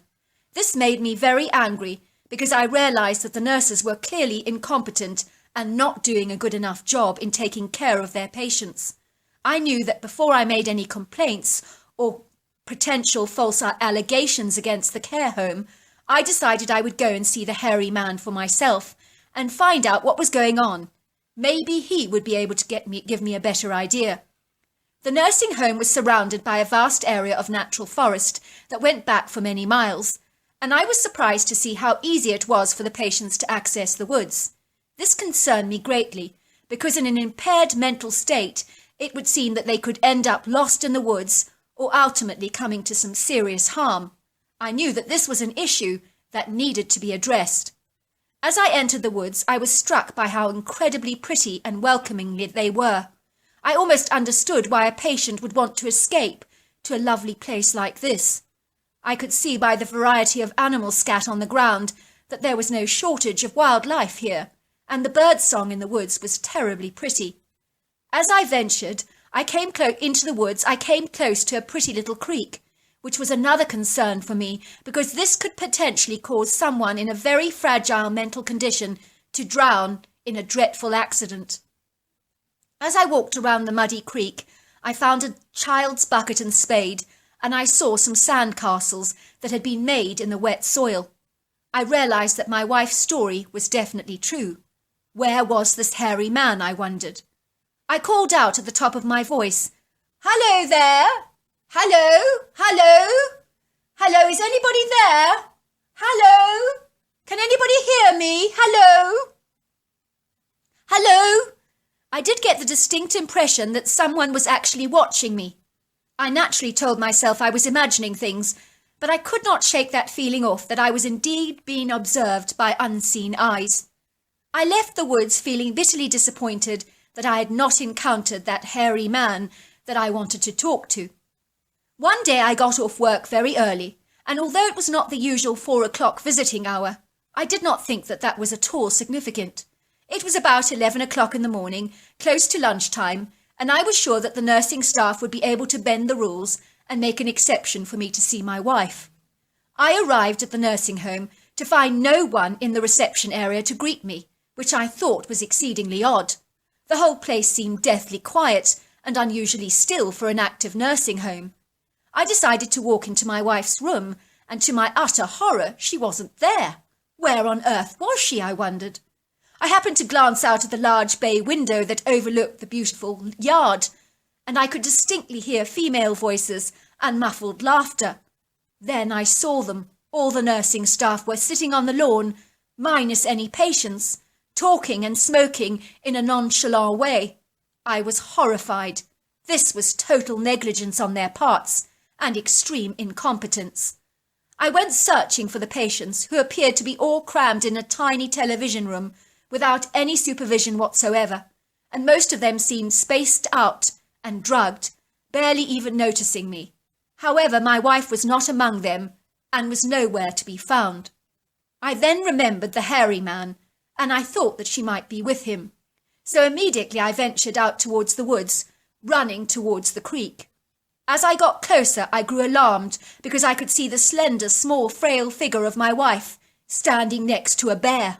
This made me very angry, because I realised that the nurses were clearly incompetent and not doing a good enough job in taking care of their patients. I knew that before I made any complaints or potential false allegations against the care home, I decided I would go and see the hairy man for myself and find out what was going on. Maybe he would be able to give me a better idea. The nursing home was surrounded by a vast area of natural forest that went back for many miles, and I was surprised to see how easy it was for the patients to access the woods. This concerned me greatly, because in an impaired mental state, it would seem that they could end up lost in the woods or ultimately coming to some serious harm. I knew that this was an issue that needed to be addressed. As I entered the woods, I was struck by how incredibly pretty and welcoming they were. I almost understood why a patient would want to escape to a lovely place like this. I could see by the variety of animal scat on the ground that there was no shortage of wildlife here, and the birdsong in the woods was terribly pretty. As I ventured, into the woods, I came close to a pretty little creek, which was another concern for me, because this could potentially cause someone in a very fragile mental condition to drown in a dreadful accident. As I walked around the muddy creek, I found a child's bucket and spade, and I saw some sand castles that had been made in the wet soil. I realized that my wife's story was definitely true. Where was this hairy man, I wondered. I called out at the top of my voice, "Hello there! Hello! Hello! Hello, is anybody there? Hello! Can anybody hear me? Hello! Hello!" I did get the distinct impression that someone was actually watching me. I naturally told myself I was imagining things, but I could not shake that feeling off that I was indeed being observed by unseen eyes. I left the woods feeling bitterly disappointed that I had not encountered that hairy man that I wanted to talk to. One day I got off work very early, and although it was not the usual 4 o'clock visiting hour, I did not think that that was at all significant. It was about 11 o'clock in the morning, close to lunchtime, and I was sure that the nursing staff would be able to bend the rules and make an exception for me to see my wife. I arrived at the nursing home to find no one in the reception area to greet me, which I thought was exceedingly odd. The whole place seemed deathly quiet and unusually still for an active nursing home. I decided to walk into my wife's room, and to my utter horror, she wasn't there. Where on earth was she, I wondered. I happened to glance out of the large bay window that overlooked the beautiful yard, and I could distinctly hear female voices and muffled laughter. Then I saw them. All the nursing staff were sitting on the lawn, minus any patients, talking and smoking in a nonchalant way. I was horrified. This was total negligence on their parts, and extreme incompetence. I went searching for the patients, who appeared to be all crammed in a tiny television room, without any supervision whatsoever, and most of them seemed spaced out and drugged, barely even noticing me. However, my wife was not among them, and was nowhere to be found. I then remembered the hairy man, and I thought that she might be with him. So immediately I ventured out towards the woods, running towards the creek. As I got closer, I grew alarmed, because I could see the slender, small, frail figure of my wife, standing next to a bear.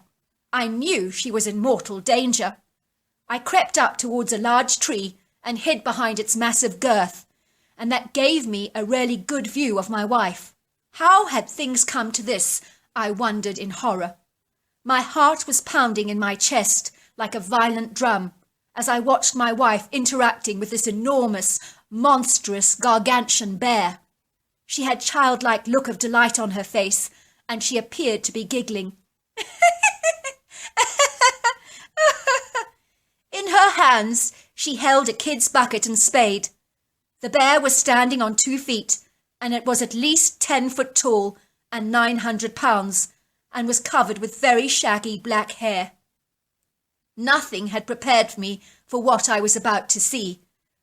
I knew she was in mortal danger. I crept up towards a large tree and hid behind its massive girth, and that gave me a really good view of my wife. How had things come to this? I wondered in horror. My heart was pounding in my chest like a violent drum as I watched my wife interacting with this enormous, monstrous, gargantuan bear. She had childlike look of delight on her face, and she appeared to be giggling. In her hands, she held a kid's bucket and spade. The bear was standing on 2 feet, and it was at least 10 foot tall and 900 pounds, and was covered with very shaggy black hair. Nothing had prepared me for what I was about to see,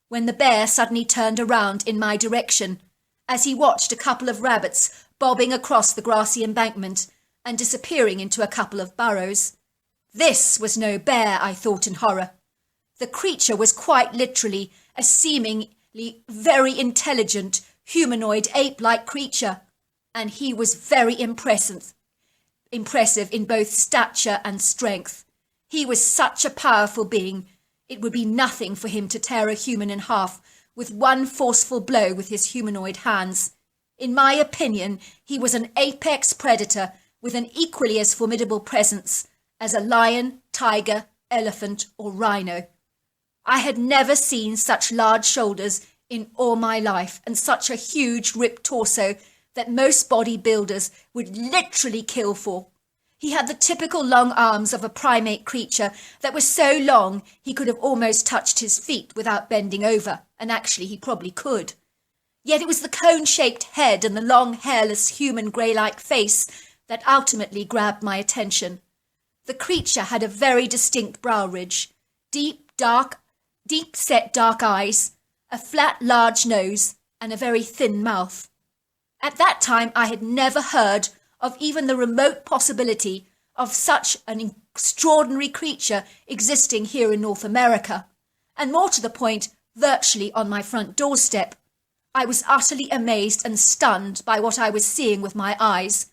when the bear suddenly turned around in my direction, as he watched a couple of rabbits bobbing across the grassy embankment and disappearing into a couple of burrows. This was no bear, I thought in horror. The creature was quite literally a seemingly very intelligent, humanoid ape-like creature, and he was very impressive in both stature and strength. He was such a powerful being, it would be nothing for him to tear a human in half with one forceful blow with his humanoid hands. In my opinion, he was an apex predator with an equally as formidable presence as a lion, tiger, elephant, or rhino. I had never seen such large shoulders in all my life, and such a huge ripped torso that most bodybuilders would literally kill for. He had the typical long arms of a primate creature that were so long he could have almost touched his feet without bending over, and actually he probably could. Yet it was the cone-shaped head and the long, hairless, human grey-like face that ultimately grabbed my attention. The creature had a very distinct brow ridge, deep-set dark eyes, a flat, large nose, and a very thin mouth. At that time I had never heard of even the remote possibility of such an extraordinary creature existing here in North America, and more to the point, virtually on my front doorstep. I was utterly amazed and stunned by what I was seeing with my eyes.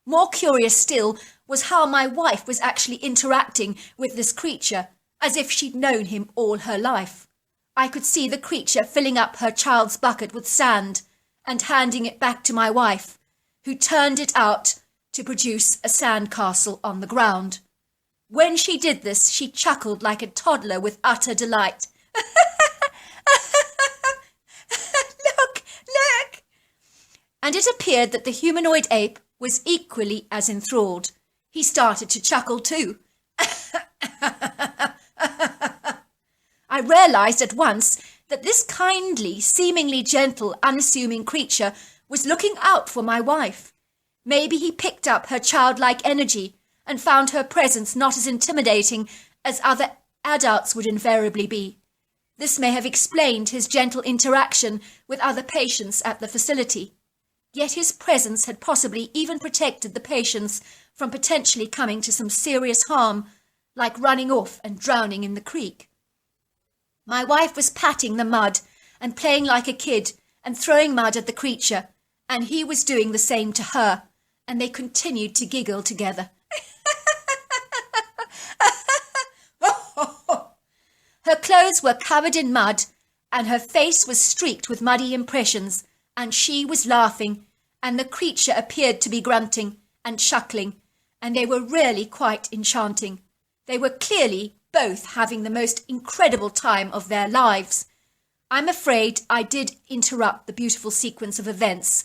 More curious still was how my wife was actually interacting with this creature, as if she'd known him all her life. I could see the creature filling up her child's bucket with sand and handing it back to my wife, who turned it out to produce a sandcastle on the ground. When she did this, she chuckled like a toddler with utter delight. Look! And it appeared that the humanoid ape was equally as enthralled. He started to chuckle too. I realized at once that this kindly, seemingly gentle, unassuming creature was looking out for my wife. Maybe he picked up her childlike energy and found her presence not as intimidating as other adults would invariably be. This may have explained his gentle interaction with other patients at the facility. Yet his presence had possibly even protected the patients from potentially coming to some serious harm, like running off and drowning in the creek. My wife was patting the mud and playing like a kid and throwing mud at the creature, and he was doing the same to her, and they continued to giggle together. Her clothes were covered in mud, and her face was streaked with muddy impressions, and she was laughing, and the creature appeared to be grunting and chuckling, and they were really quite enchanting. They were clearly both having the most incredible time of their lives. I'm afraid I did interrupt the beautiful sequence of events,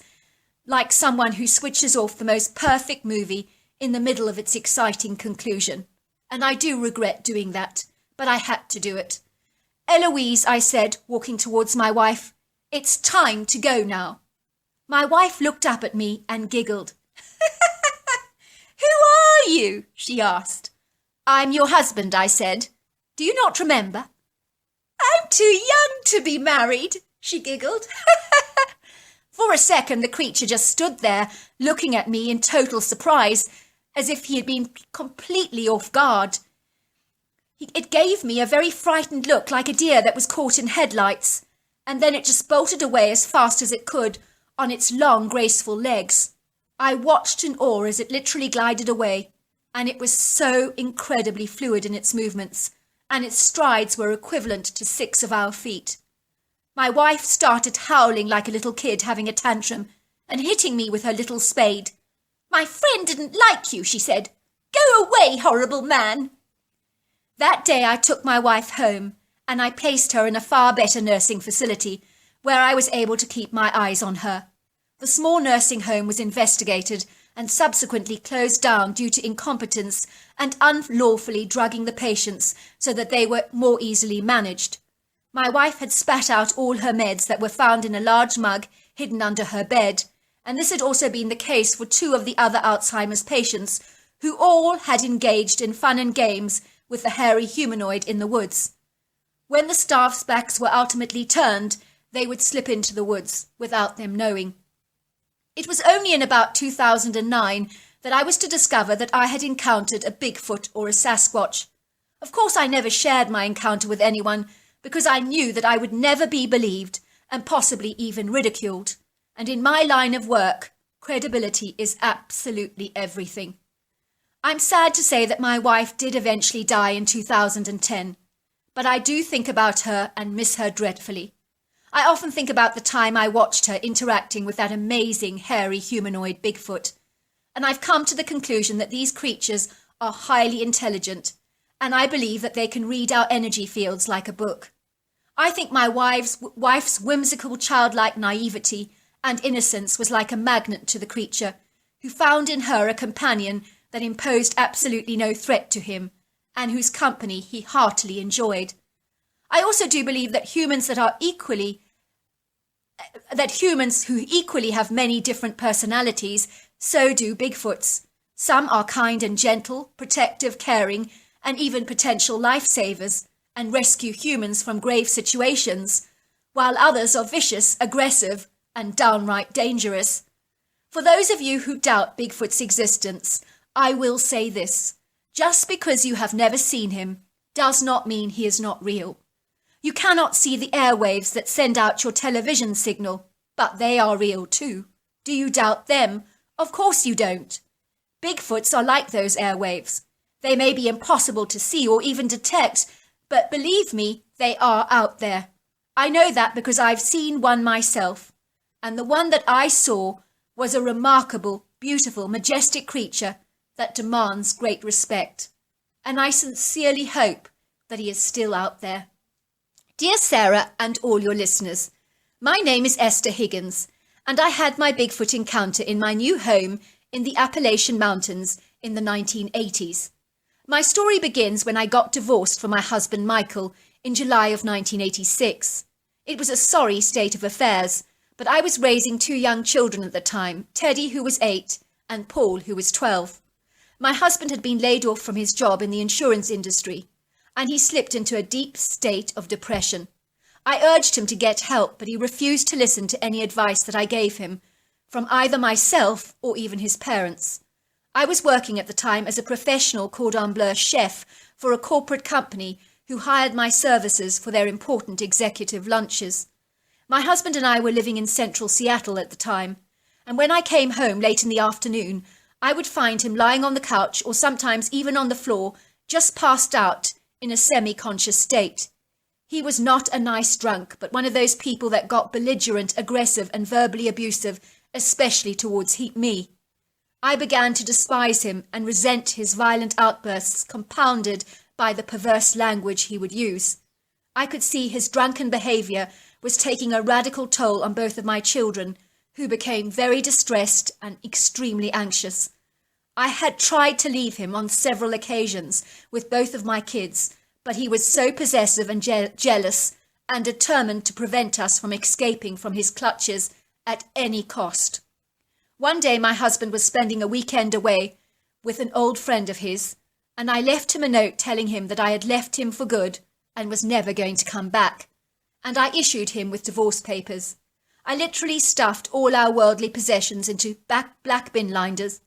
like someone who switches off the most perfect movie in the middle of its exciting conclusion. And I do regret doing that, but I had to do it. Eloise, I said, walking towards my wife, it's time to go now. My wife looked up at me and giggled. Who are you? She asked. I'm your husband, I said. Do you not remember? I'm too young to be married, she giggled. For a second, the creature just stood there, looking at me in total surprise, as if he had been completely off guard. It gave me a very frightened look, like a deer that was caught in headlights, and then it just bolted away as fast as it could on its long, graceful legs. I watched in awe as it literally glided away, and it was so incredibly fluid in its movements, and its strides were equivalent to 6 of our feet. My wife started howling like a little kid having a tantrum and hitting me with her little spade. My friend didn't like you, she said. Go away, horrible man. That day I took my wife home, and I placed her in a far better nursing facility where I was able to keep my eyes on her. The small nursing home was investigated and subsequently closed down due to incompetence and unlawfully drugging the patients so that they were more easily managed. My wife had spat out all her meds that were found in a large mug hidden under her bed, and this had also been the case for 2 of the other Alzheimer's patients, who all had engaged in fun and games with the hairy humanoid in the woods. When the staff's backs were ultimately turned, they would slip into the woods without them knowing. It was only in about 2009 that I was to discover that I had encountered a Bigfoot or a Sasquatch. Of course, I never shared my encounter with anyone because I knew that I would never be believed and possibly even ridiculed. And in my line of work, credibility is absolutely everything. I'm sad to say that my wife did eventually die in 2010, but I do think about her and miss her dreadfully. I often think about the time I watched her interacting with that amazing hairy humanoid Bigfoot, and I've come to the conclusion that these creatures are highly intelligent, and I believe that they can read our energy fields like a book. I think my wife's whimsical childlike naivety and innocence was like a magnet to the creature, who found in her a companion that imposed absolutely no threat to him, and whose company he heartily enjoyed. I also do believe that humans who equally have many different personalities, so do Bigfoots. Some are kind and gentle, protective, caring, and even potential lifesavers, and rescue humans from grave situations, while others are vicious, aggressive, and downright dangerous. For those of you who doubt Bigfoot's existence, I will say this: just because you have never seen him does not mean he is not real. You cannot see the airwaves that send out your television signal, but they are real too. Do you doubt them? Of course you don't. Bigfoots are like those airwaves. They may be impossible to see or even detect, but believe me, they are out there. I know that because I've seen one myself, and the one that I saw was a remarkable, beautiful, majestic creature that demands great respect. And I sincerely hope that he is still out there. Dear Sarah and all your listeners, my name is Esther Higgins, and I had my Bigfoot encounter in my new home in the Appalachian Mountains in the 1980s. My story begins when I got divorced from my husband Michael in July of 1986. It was a sorry state of affairs, but I was raising two young children at the time, Teddy, who was 8, and Paul, who was 12. My husband had been laid off from his job in the insurance industry, and he slipped into a deep state of depression. I urged him to get help, but he refused to listen to any advice that I gave him, from either myself or even his parents. I was working at the time as a professional cordon bleu chef for a corporate company who hired my services for their important executive lunches. My husband and I were living in central Seattle at the time, and when I came home late in the afternoon, I would find him lying on the couch or sometimes even on the floor, just passed out in a semi-conscious state. He was not a nice drunk, but one of those people that got belligerent, aggressive, and verbally abusive, especially towards me. I began to despise him and resent his violent outbursts, compounded by the perverse language he would use. I could see his drunken behaviour was taking a radical toll on both of my children, who became very distressed and extremely anxious. I had tried to leave him on several occasions with both of my kids, but he was so possessive and jealous and determined to prevent us from escaping from his clutches at any cost. One day my husband was spending a weekend away with an old friend of his, and I left him a note telling him that I had left him for good and was never going to come back, and I issued him with divorce papers. I literally stuffed all our worldly possessions into black bin liners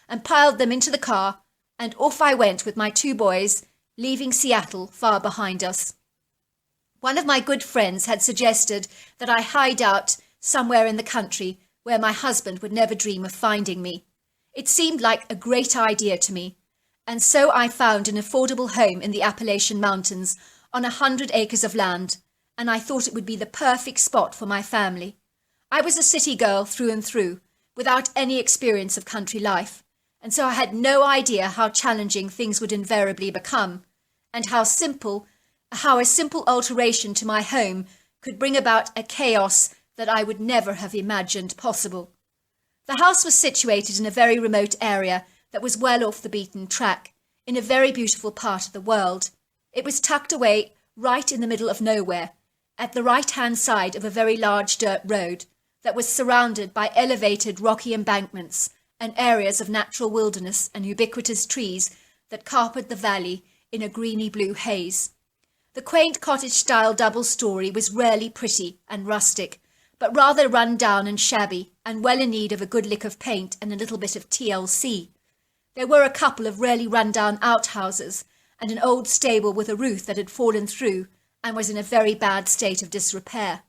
and piled them into the car, and off I went with my two boys, leaving Seattle far behind us. One of my good friends had suggested that I hide out somewhere in the country where my husband would never dream of finding me. It seemed like a great idea to me, and so I found an affordable home in the Appalachian Mountains on 100 acres of land, and I thought it would be the perfect spot for my family. I was a city girl through and through, without any experience of country life, and so I had no idea how challenging things would invariably become, and how a simple alteration to my home could bring about a chaos that I would never have imagined possible. The house was situated in a very remote area that was well off the beaten track, in a very beautiful part of the world. It was tucked away right in the middle of nowhere, at the right-hand side of a very large dirt road that was surrounded by elevated rocky embankments and areas of natural wilderness and ubiquitous trees that carpeted the valley in a greeny-blue haze. The quaint cottage-style double-story was rarely pretty and rustic, but rather run down and shabby, and well in need of a good lick of paint and a little bit of TLC. There were a couple of really run-down outhouses, and an old stable with a roof that had fallen through and was in a very bad state of disrepair.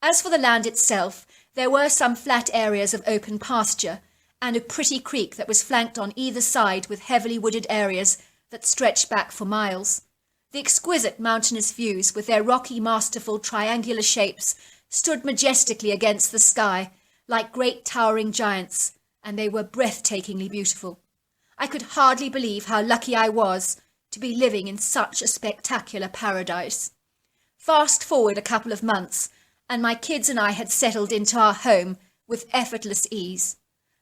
As for the land itself, there were some flat areas of open pasture, and a pretty creek that was flanked on either side with heavily wooded areas that stretched back for miles. The exquisite mountainous views, with their rocky, masterful, triangular shapes, stood majestically against the sky, like great towering giants, and they were breathtakingly beautiful. I could hardly believe how lucky I was to be living in such a spectacular paradise. Fast forward a couple of months, and my kids and I had settled into our home with effortless ease.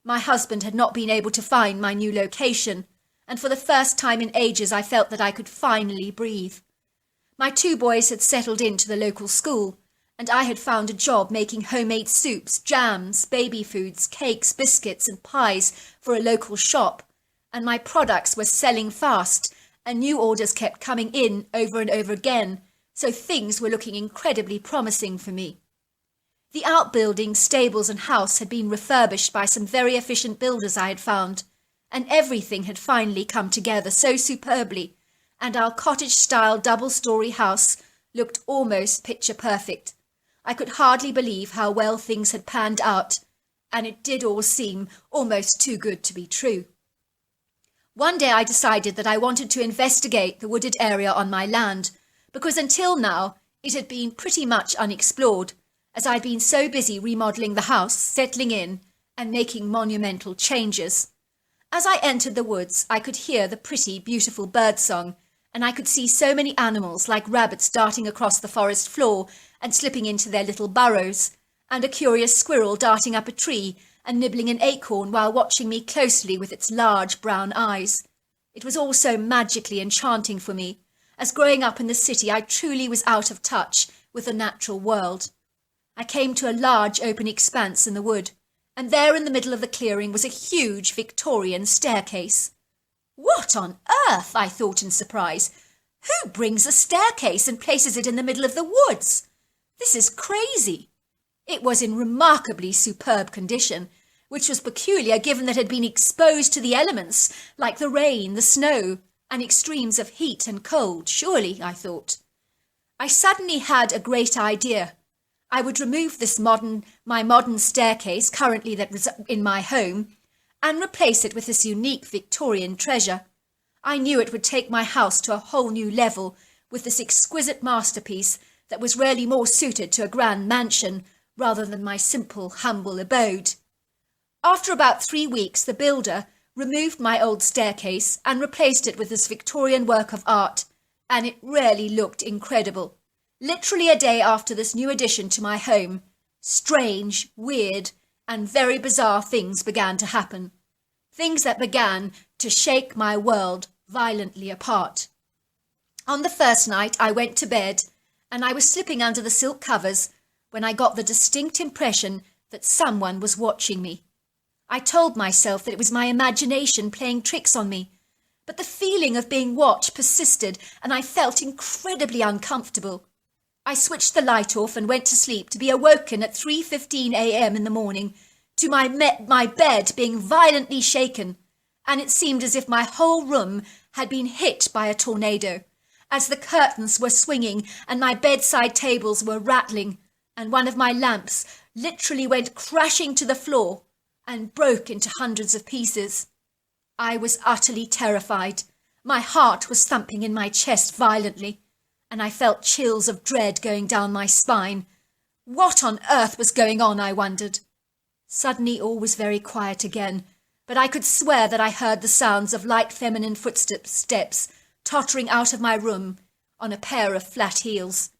My husband had not been able to find my new location, and for the first time in ages I felt that I could finally breathe. My 2 boys had settled into the local school, and I had found a job making homemade soups, jams, baby foods, cakes, biscuits and pies for a local shop, and my products were selling fast, and new orders kept coming in over and over again, so things were looking incredibly promising for me. The outbuilding, stables and house had been refurbished by some very efficient builders I had found, and everything had finally come together so superbly, and our cottage-style double-storey house looked almost picture-perfect. I could hardly believe how well things had panned out, and it did all seem almost too good to be true. One day I decided that I wanted to investigate the wooded area on my land, because until now it had been pretty much unexplored, as I'd been so busy remodelling the house, settling in, and making monumental changes. As I entered the woods, I could hear the pretty, beautiful birdsong, and I could see so many animals like rabbits darting across the forest floor and slipping into their little burrows, and a curious squirrel darting up a tree and nibbling an acorn while watching me closely with its large brown eyes. It was all so magically enchanting for me, as growing up in the city I truly was out of touch with the natural world. I came to a large open expanse in the wood, and there in the middle of the clearing was a huge Victorian staircase. What on earth? I thought in surprise. Who brings a staircase and places it in the middle of the woods? This is crazy. It was in remarkably superb condition, which was peculiar given that it had been exposed to the elements, like the rain, the snow, and extremes of heat and cold, surely, I thought. I suddenly had a great idea. I would remove my modern staircase, currently that was in my home, and replace it with this unique Victorian treasure. I knew it would take my house to a whole new level with this exquisite masterpiece that was really more suited to a grand mansion rather than my simple, humble abode. After about 3 weeks, the builder removed my old staircase and replaced it with this Victorian work of art, and it really looked incredible. Literally a day after this new addition to my home, strange, weird, and very bizarre things began to happen. Things that began to shake my world violently apart. On the first night, I went to bed, and I was slipping under the silk covers when I got the distinct impression that someone was watching me. I told myself that it was my imagination playing tricks on me, but the feeling of being watched persisted, and I felt incredibly uncomfortable. I switched the light off and went to sleep, to be awoken at 3:15 a.m. in the morning to my bed being violently shaken, and it seemed as if my whole room had been hit by a tornado, as the curtains were swinging and my bedside tables were rattling, and one of my lamps literally went crashing to the floor and broke into hundreds of pieces. I was utterly terrified. My heart was thumping in my chest violently, and I felt chills of dread going down my spine. What on earth was going on, I wondered. Suddenly all was very quiet again, but I could swear that I heard the sounds of light feminine footsteps tottering out of my room on a pair of flat heels.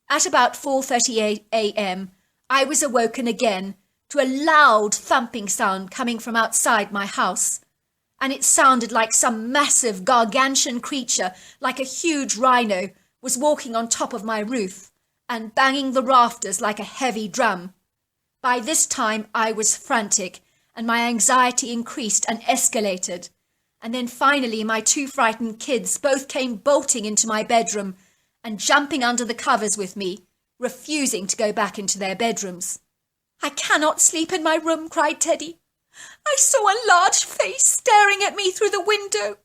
At about 4:30 a.m., I was awoken again to a loud thumping sound coming from outside my house, and it sounded like some massive gargantuan creature, like a huge rhino, was walking on top of my roof and banging the rafters like a heavy drum. By this time I was frantic, and my anxiety increased and escalated, and then finally my 2 frightened kids both came bolting into my bedroom and jumping under the covers with me, refusing to go back into their bedrooms. "I cannot sleep in my room," cried Teddy. "I saw a large face staring at me through the window,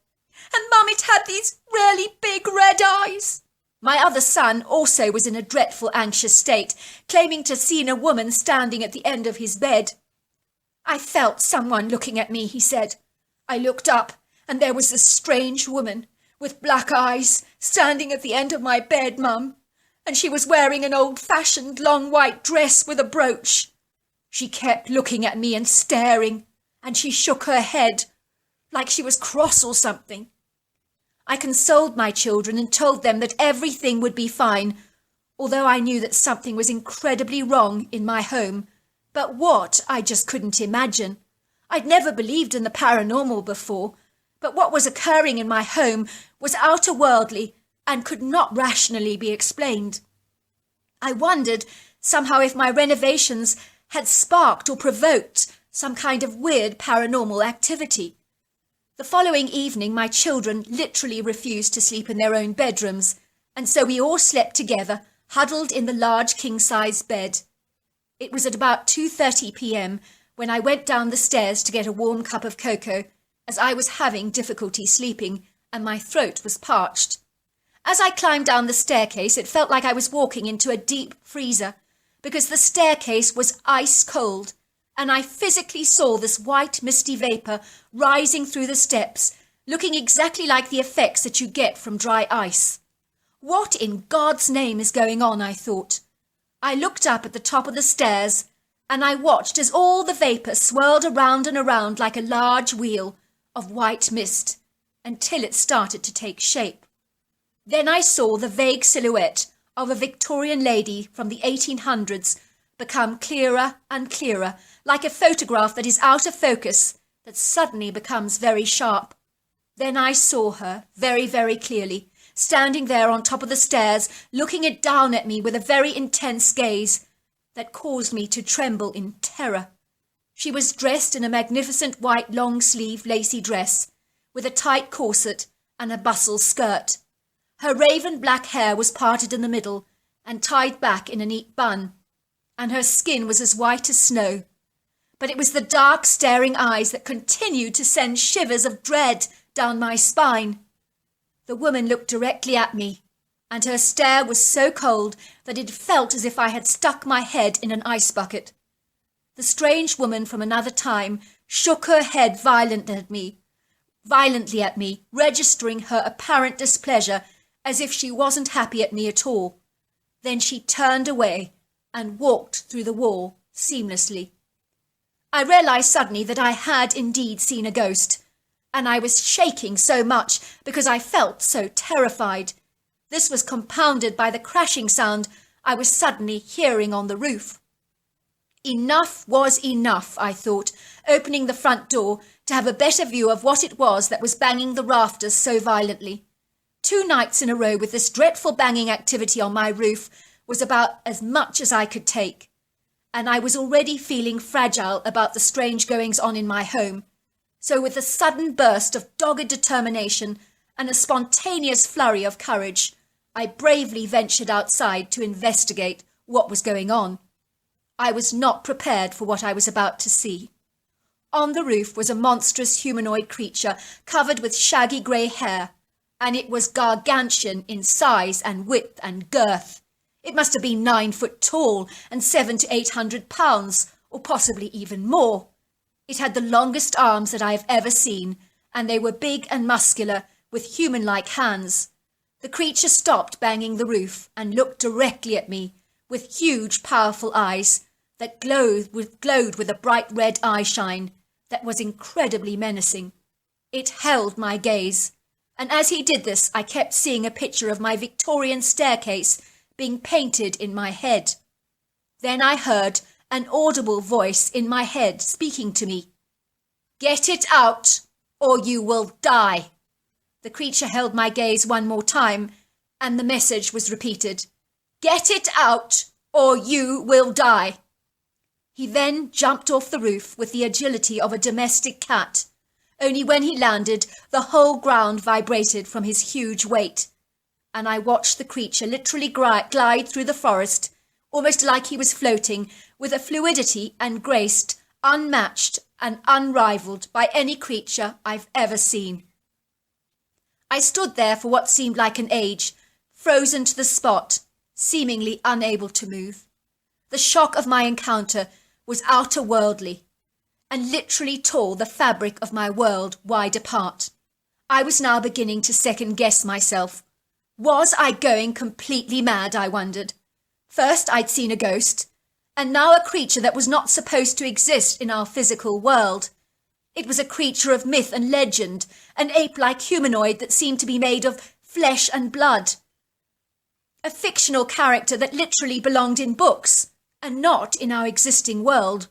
and Mum, it had these really big red eyes." My other son also was in a dreadful anxious state, claiming to have seen a woman standing at the end of his bed. "I felt someone looking at me," he said. "I looked up, and there was this strange woman with black eyes standing at the end of my bed, Mum, and she was wearing an old-fashioned long white dress with a brooch. She kept looking at me and staring, and she shook her head like she was cross or something." I consoled my children and told them that everything would be fine, although I knew that something was incredibly wrong in my home. But what, I just couldn't imagine. I'd never believed in the paranormal before, but what was occurring in my home was outer-worldly and could not rationally be explained. I wondered somehow if my renovations had sparked or provoked some kind of weird paranormal activity. The following evening, my children literally refused to sleep in their own bedrooms, and so we all slept together, huddled in the large king-size bed. It was at about 2:30 p.m. when I went down the stairs to get a warm cup of cocoa, as I was having difficulty sleeping and my throat was parched. As I climbed down the staircase, it felt like I was walking into a deep freezer, because the staircase was ice cold, and I physically saw this white misty vapour rising through the steps, looking exactly like the effects that you get from dry ice. What in God's name is going on, I thought. I looked up at the top of the stairs, and I watched as all the vapour swirled around and around like a large wheel of white mist, until it started to take shape. Then I saw the vague silhouette of a Victorian lady from the 1800s become clearer and clearer, like a photograph that is out of focus that suddenly becomes very sharp. Then I saw her very, very clearly, standing there on top of the stairs, looking it down at me with a very intense gaze that caused me to tremble in terror. She was dressed in a magnificent white long-sleeve lacy dress, with a tight corset and a bustle skirt. Her raven black hair was parted in the middle and tied back in a neat bun, and her skin was as white as snow. But it was the dark, staring eyes that continued to send shivers of dread down my spine. The woman looked directly at me, and her stare was so cold that it felt as if I had stuck my head in an ice bucket. The strange woman from another time shook her head violently at me, registering her apparent displeasure as if she wasn't happy at me at all. Then she turned away and walked through the wall seamlessly. I realized suddenly that I had indeed seen a ghost, and I was shaking so much because I felt so terrified. This was compounded by the crashing sound I was suddenly hearing on the roof. Enough was enough, I thought, opening the front door to have a better view of what it was that was banging the rafters so violently. 2 nights in a row with this dreadful banging activity on my roof was about as much as I could take, and I was already feeling fragile about the strange goings-on in my home. So with a sudden burst of dogged determination and a spontaneous flurry of courage, I bravely ventured outside to investigate what was going on. I was not prepared for what I was about to see. On the roof was a monstrous humanoid creature covered with shaggy grey hair, and it was gargantuan in size and width and girth. It must have been 9 foot tall and 700 to 800 pounds, or possibly even more. It had the longest arms that I have ever seen, and they were big and muscular, with human-like hands. The creature stopped banging the roof and looked directly at me, with huge, powerful eyes that glowed with a bright red eye-shine that was incredibly menacing. It held my gaze, and as he did this, I kept seeing a picture of my Victorian staircase being painted in my head. Then I heard an audible voice in my head speaking to me. "Get it out, or you will die." The creature held my gaze one more time, and the message was repeated. "Get it out, or you will die." He then jumped off the roof with the agility of a domestic cat. Only when he landed, the whole ground vibrated from his huge weight, and I watched the creature literally glide through the forest, almost like he was floating, with a fluidity and grace unmatched and unrivalled by any creature I've ever seen. I stood there for what seemed like an age, frozen to the spot, seemingly unable to move. The shock of my encounter was outer-worldly, and literally tore the fabric of my world wide apart. I was now beginning to second-guess myself. Was I going completely mad, I wondered? First I'd seen a ghost, and now a creature that was not supposed to exist in our physical world. It was a creature of myth and legend, an ape-like humanoid that seemed to be made of flesh and blood. A fictional character that literally belonged in books, and not in our existing world.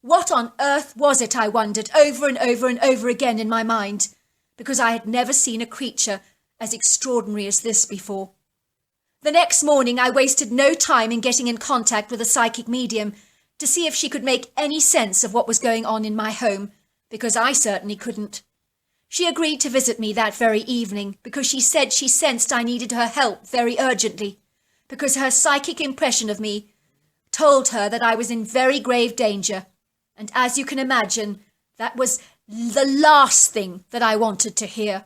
What on earth was it, I wondered, over and over and over again in my mind, because I had never seen a creature as extraordinary as this before. The next morning I wasted no time in getting in contact with a psychic medium to see if she could make any sense of what was going on in my home, because I certainly couldn't. She agreed to visit me that very evening because she said she sensed I needed her help very urgently, because her psychic impression of me told her that I was in very grave danger, and as you can imagine, that was the last thing that I wanted to hear.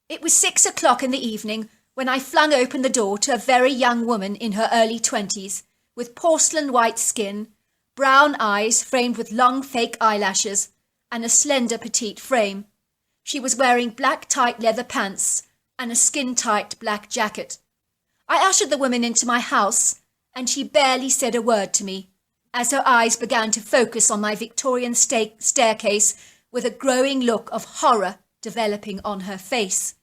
It was 6 o'clock in the evening when I flung open the door to a very young woman in her early 20s, with porcelain white skin, brown eyes framed with long fake eyelashes, and a slender petite frame. She was wearing black tight leather pants and a skin-tight black jacket. I ushered the woman into my house, and she barely said a word to me, as her eyes began to focus on my Victorian staircase with a growing look of horror developing on her face.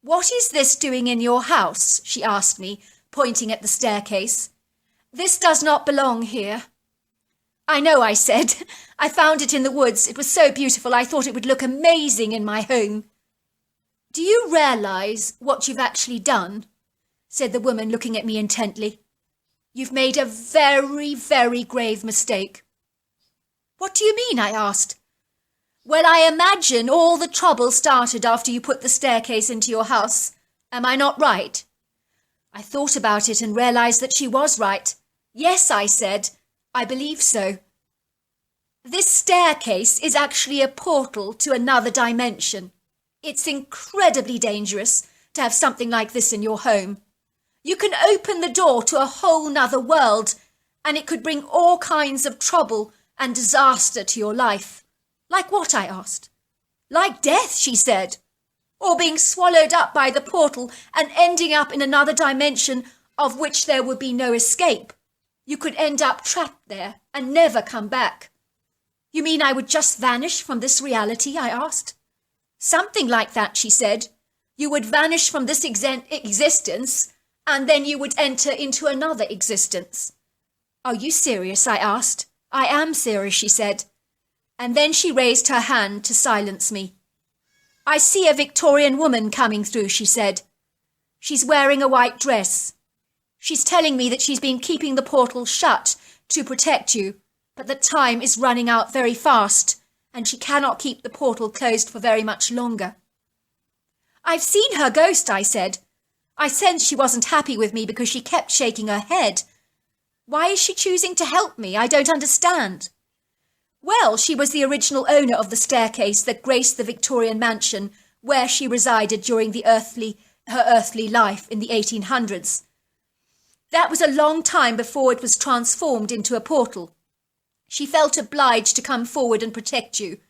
"What is this doing in your house?" she asked me, pointing at the staircase. "This does not belong here." "I know," I said. "I found it in the woods. It was so beautiful I thought it would look amazing in my home." "Do you realise what you've actually done?" said the woman, looking at me intently. "You've made a very, very grave mistake." "What do you mean?" I asked. "Well, I imagine all the trouble started after you put the staircase into your house. Am I not right?" I thought about it and realised that she was right. "Yes," I said, "I believe so. This staircase is actually a portal to another dimension. It's incredibly dangerous to have something like this in your home. You can open the door to a whole nother world, and it could bring all kinds of trouble and disaster to your life." "Like what?" I asked. "Like death," she said, "or being swallowed up by the portal and ending up in another dimension of which there would be no escape. You could end up trapped there and never come back." "You mean I would just vanish from this reality?" I asked. "Something like that," she said. "You would vanish from this existence, and then you would enter into another existence." "Are you serious?" I asked. "I am serious," she said. And then she raised her hand to silence me. "I see a Victorian woman coming through," she said. "She's wearing a white dress. She's telling me that she's been keeping the portal shut to protect you, but the time is running out very fast, and she cannot keep the portal closed for very much longer." "I've seen her ghost," I said. I sensed she wasn't happy with me because she kept shaking her head. "Why is she choosing to help me? I don't understand." "Well, she was the original owner of the staircase that graced the Victorian mansion where she resided during her earthly life in the 1800s. That was a long time before it was transformed into a portal. She felt obliged to come forward and protect you,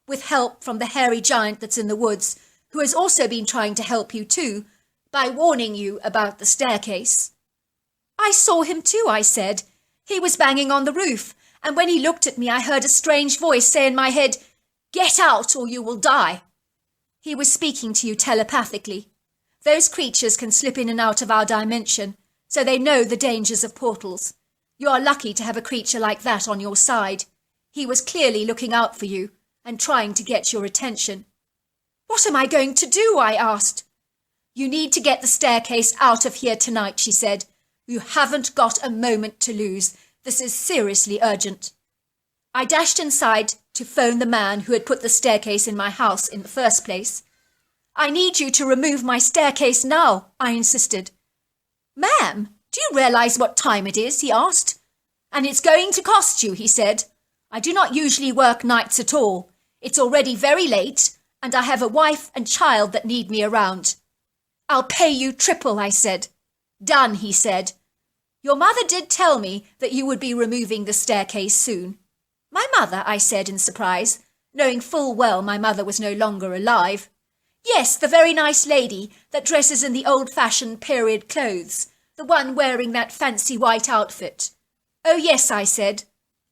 with help from the hairy giant that's in the woods, who has also been trying to help you too, by warning you about the staircase." "I saw him too," I said. "He was banging on the roof, and when he looked at me I heard a strange voice say in my head, 'Get out or you will die.' He was speaking to you telepathically. Those creatures can slip in and out of our dimension, so they know the dangers of portals. You are lucky to have a creature like that on your side. He was clearly looking out for you and trying to get your attention." "What am I going to do?" I asked. "You need to get the staircase out of here tonight," she said. "You haven't got a moment to lose. This is seriously urgent." I dashed inside to phone the man who had put the staircase in my house in the first place. "I need you to remove my staircase now," I insisted. "Ma'am, do you realise what time it is?" he asked. "And it's going to cost you," he said. "I do not usually work nights at all. It's already very late, and I have a wife and child that need me around." "I'll pay you triple," I said. "Done," he said. "Your mother did tell me that you would be removing the staircase soon." "My mother?" I said in surprise, knowing full well my mother was no longer alive. "Yes, the very nice lady that dresses in the old-fashioned period clothes, the one wearing that fancy white outfit." "Oh, yes," I said.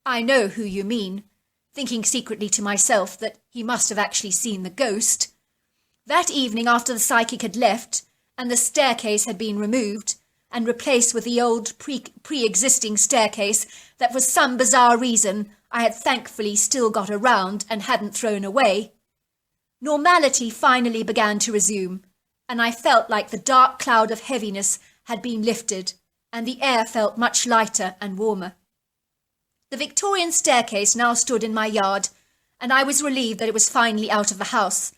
"I know who you mean," thinking secretly to myself that he must have actually seen the ghost. That evening, after the psychic had left and the staircase had been removed, and replaced with the old pre-existing staircase that for some bizarre reason I had thankfully still got around and hadn't thrown away, normality finally began to resume, and I felt like the dark cloud of heaviness had been lifted, and the air felt much lighter and warmer. The Victorian staircase now stood in my yard, and I was relieved that it was finally out of the house,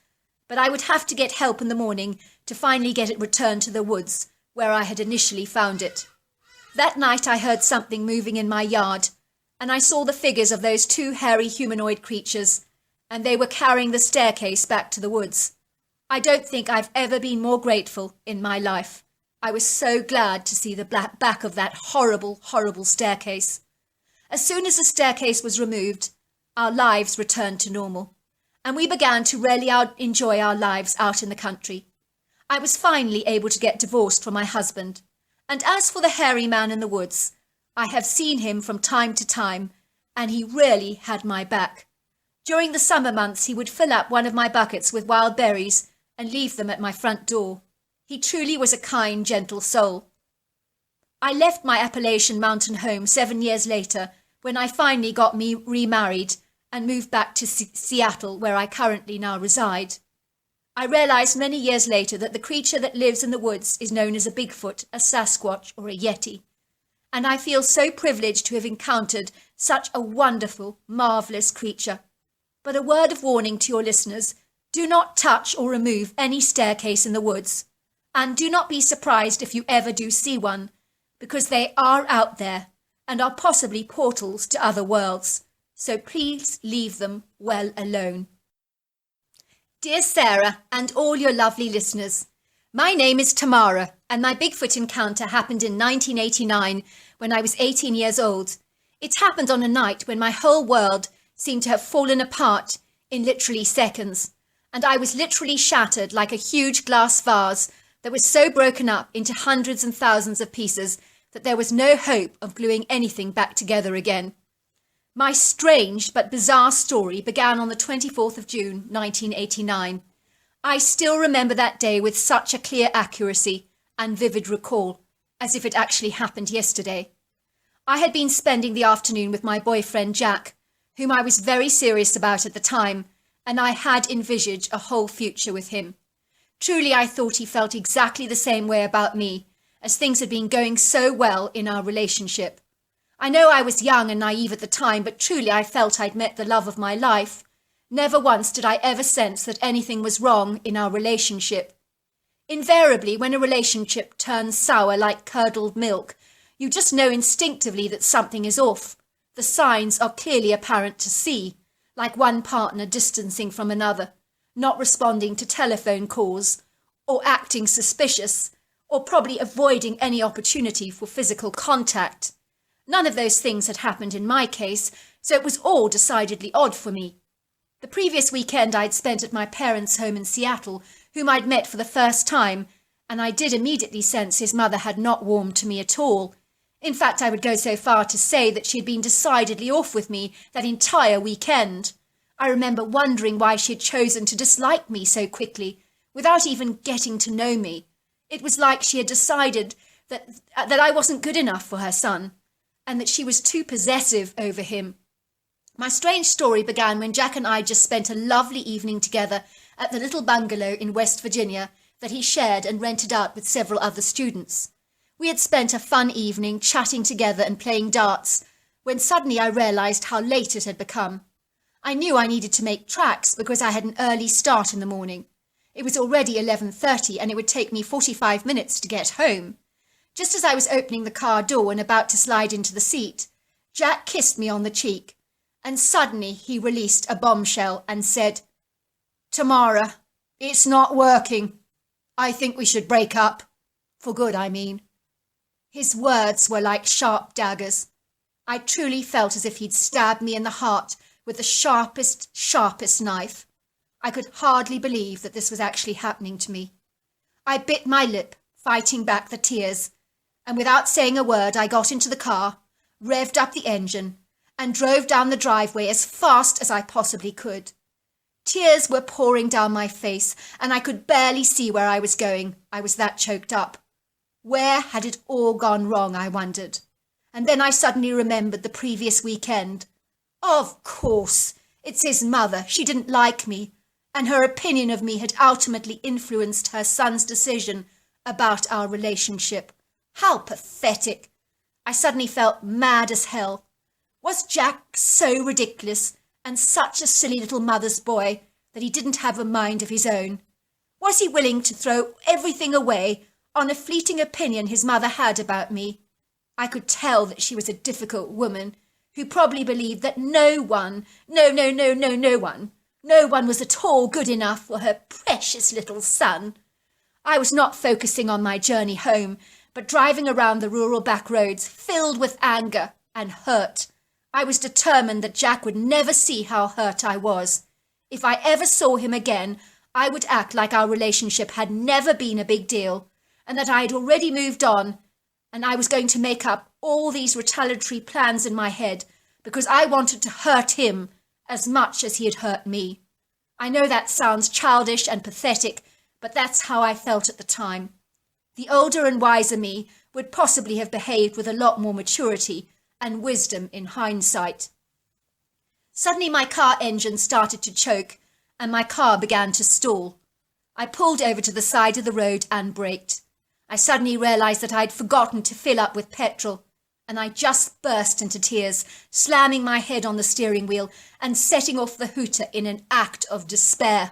but I would have to get help in the morning to finally get it returned to the woods, where I had initially found it. That night I heard something moving in my yard, and I saw the figures of those two hairy humanoid creatures, and they were carrying the staircase back to the woods. I don't think I've ever been more grateful in my life. I was so glad to see the back of that horrible, horrible staircase. As soon as the staircase was removed, our lives returned to normal, and we began to really enjoy our lives out in the country. I was finally able to get divorced from my husband, and as for the hairy man in the woods, I have seen him from time to time, and he really had my back. During the summer months, he would fill up one of my buckets with wild berries and leave them at my front door. He truly was a kind, gentle soul. I left my Appalachian mountain home 7 years later when I finally got me remarried and moved back to Seattle, where I currently now reside. I realized many years later that the creature that lives in the woods is known as a Bigfoot, a Sasquatch, or a Yeti. And I feel so privileged to have encountered such a wonderful, marvellous creature. But a word of warning to your listeners, do not touch or remove any staircase in the woods. And do not be surprised if you ever do see one, because they are out there and are possibly portals to other worlds. So please leave them well alone. Dear Sarah and all your lovely listeners, my name is Tamara, and my Bigfoot encounter happened in 1989 when I was 18 years old. It happened on a night when my whole world seemed to have fallen apart in literally seconds, and I was literally shattered like a huge glass vase that was so broken up into hundreds and thousands of pieces that there was no hope of gluing anything back together again. My strange but bizarre story began on the 24th of June, 1989. I still remember that day with such a clear accuracy and vivid recall, as if it actually happened yesterday. I had been spending the afternoon with my boyfriend Jack, whom I was very serious about at the time, and I had envisaged a whole future with him. Truly, I thought he felt exactly the same way about me, as things had been going so well in our relationship. I know I was young and naive at the time, but truly I felt I'd met the love of my life. Never once did I ever sense that anything was wrong in our relationship. Invariably, when a relationship turns sour like curdled milk, you just know instinctively that something is off. The signs are clearly apparent to see, like one partner distancing from another, not responding to telephone calls, or acting suspicious, or probably avoiding any opportunity for physical contact. None of those things had happened in my case, so it was all decidedly odd for me. The previous weekend I'd spent at my parents' home in Seattle, whom I'd met for the first time, and I did immediately sense his mother had not warmed to me at all. In fact, I would go so far to say that she had been decidedly off with me that entire weekend. I remember wondering why she had chosen to dislike me so quickly, without even getting to know me. It was like she had decided that I wasn't good enough for her son, and that she was too possessive over him. My strange story began when Jack and I just spent a lovely evening together at the little bungalow in West Virginia that he shared and rented out with several other students. We had spent a fun evening chatting together and playing darts, when suddenly I realised how late it had become. I knew I needed to make tracks because I had an early start in the morning. It was already 11:30 and it would take me 45 minutes to get home. Just as I was opening the car door and about to slide into the seat, Jack kissed me on the cheek, and suddenly he released a bombshell and said, "Tamara, it's not working. I think we should break up. For good, I mean." His words were like sharp daggers. I truly felt as if he'd stabbed me in the heart with the sharpest knife. I could hardly believe that this was actually happening to me. I bit my lip, fighting back the tears, and without saying a word, I got into the car, revved up the engine, and drove down the driveway as fast as I possibly could. Tears were pouring down my face, and I could barely see where I was going. I was that choked up. Where had it all gone wrong, I wondered. And then I suddenly remembered the previous weekend. Of course, it's his mother. She didn't like me, and her opinion of me had ultimately influenced her son's decision about our relationship. How pathetic. I suddenly felt mad as hell. Was Jack so ridiculous and such a silly little mother's boy that he didn't have a mind of his own? Was he willing to throw everything away on a fleeting opinion his mother had about me? I could tell that she was a difficult woman who probably believed that no one was at all good enough for her precious little son. I was not focusing on my journey home, but driving around the rural back roads filled with anger and hurt. I was determined that Jack would never see how hurt I was. If I ever saw him again, I would act like our relationship had never been a big deal, and that I had already moved on, and I was going to make up all these retaliatory plans in my head because I wanted to hurt him as much as he had hurt me. I know that sounds childish and pathetic, but that's how I felt at the time. The older and wiser me would possibly have behaved with a lot more maturity and wisdom in hindsight. Suddenly my car engine started to choke and my car began to stall. I pulled over to the side of the road and braked. I suddenly realised that I'd forgotten to fill up with petrol, and I just burst into tears, slamming my head on the steering wheel and setting off the hooter in an act of despair.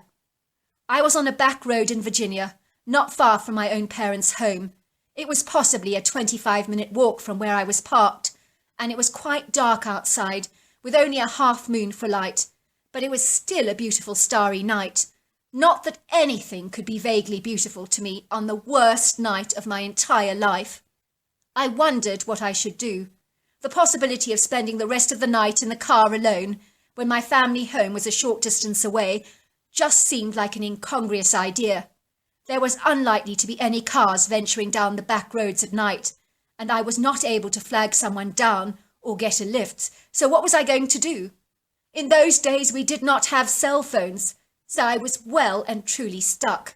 I was on a back road in Virginia, not far from my own parents' home. It was possibly a 25-minute walk from where I was parked, and it was quite dark outside, with only a half moon for light, but it was still a beautiful starry night. Not that anything could be vaguely beautiful to me on the worst night of my entire life. I wondered what I should do. The possibility of spending the rest of the night in the car alone, when my family home was a short distance away, just seemed like an incongruous idea. There was unlikely to be any cars venturing down the back roads at night, and I was not able to flag someone down or get a lift, so what was I going to do? In those days we did not have cell phones, so I was well and truly stuck.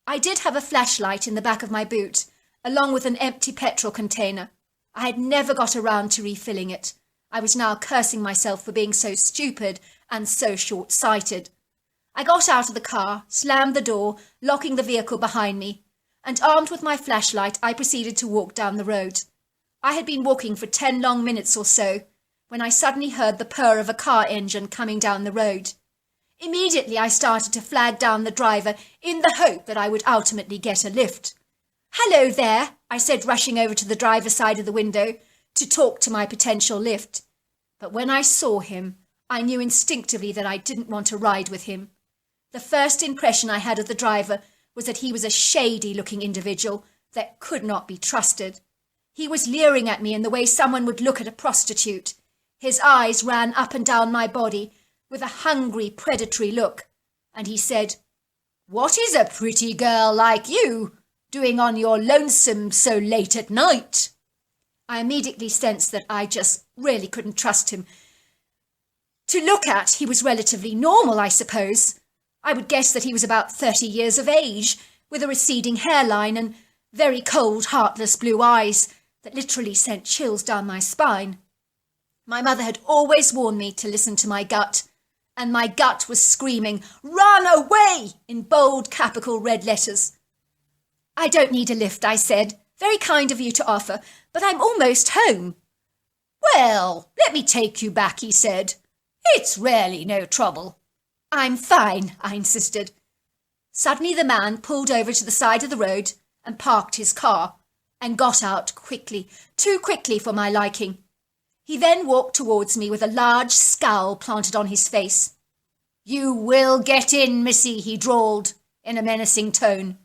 I did have a flashlight in the back of my boot, along with an empty petrol container. I had never got around to refilling it. I was now cursing myself for being so stupid and so short-sighted. I got out of the car, slammed the door, locking the vehicle behind me, and armed with my flashlight, I proceeded to walk down the road. I had been walking for 10 long minutes or so, when I suddenly heard the purr of a car engine coming down the road. Immediately I started to flag down the driver in the hope that I would ultimately get a lift. "Hello there," I said, rushing over to the driver's side of the window to talk to my potential lift. But when I saw him, I knew instinctively that I didn't want to ride with him. The first impression I had of the driver was that he was a shady-looking individual that could not be trusted. He was leering at me in the way someone would look at a prostitute. His eyes ran up and down my body with a hungry, predatory look, and he said, "What is a pretty girl like you doing on your lonesome so late at night?" I immediately sensed that I just really couldn't trust him. To look at, he was relatively normal, I suppose. I would guess that he was about 30 years of age, with a receding hairline and very cold, heartless blue eyes that literally sent chills down my spine. My mother had always warned me to listen to my gut, and my gut was screaming, "Run away!" in bold capital red letters. "I don't need a lift," I said. "Very kind of you to offer, but I'm almost home." "Well, let me take you back," he said. "It's really no trouble." "I'm fine," I insisted. Suddenly the man pulled over to the side of the road and parked his car, and got out quickly, too quickly for my liking. He then walked towards me with a large scowl planted on his face. "You will get in, missy," he drawled in a menacing tone.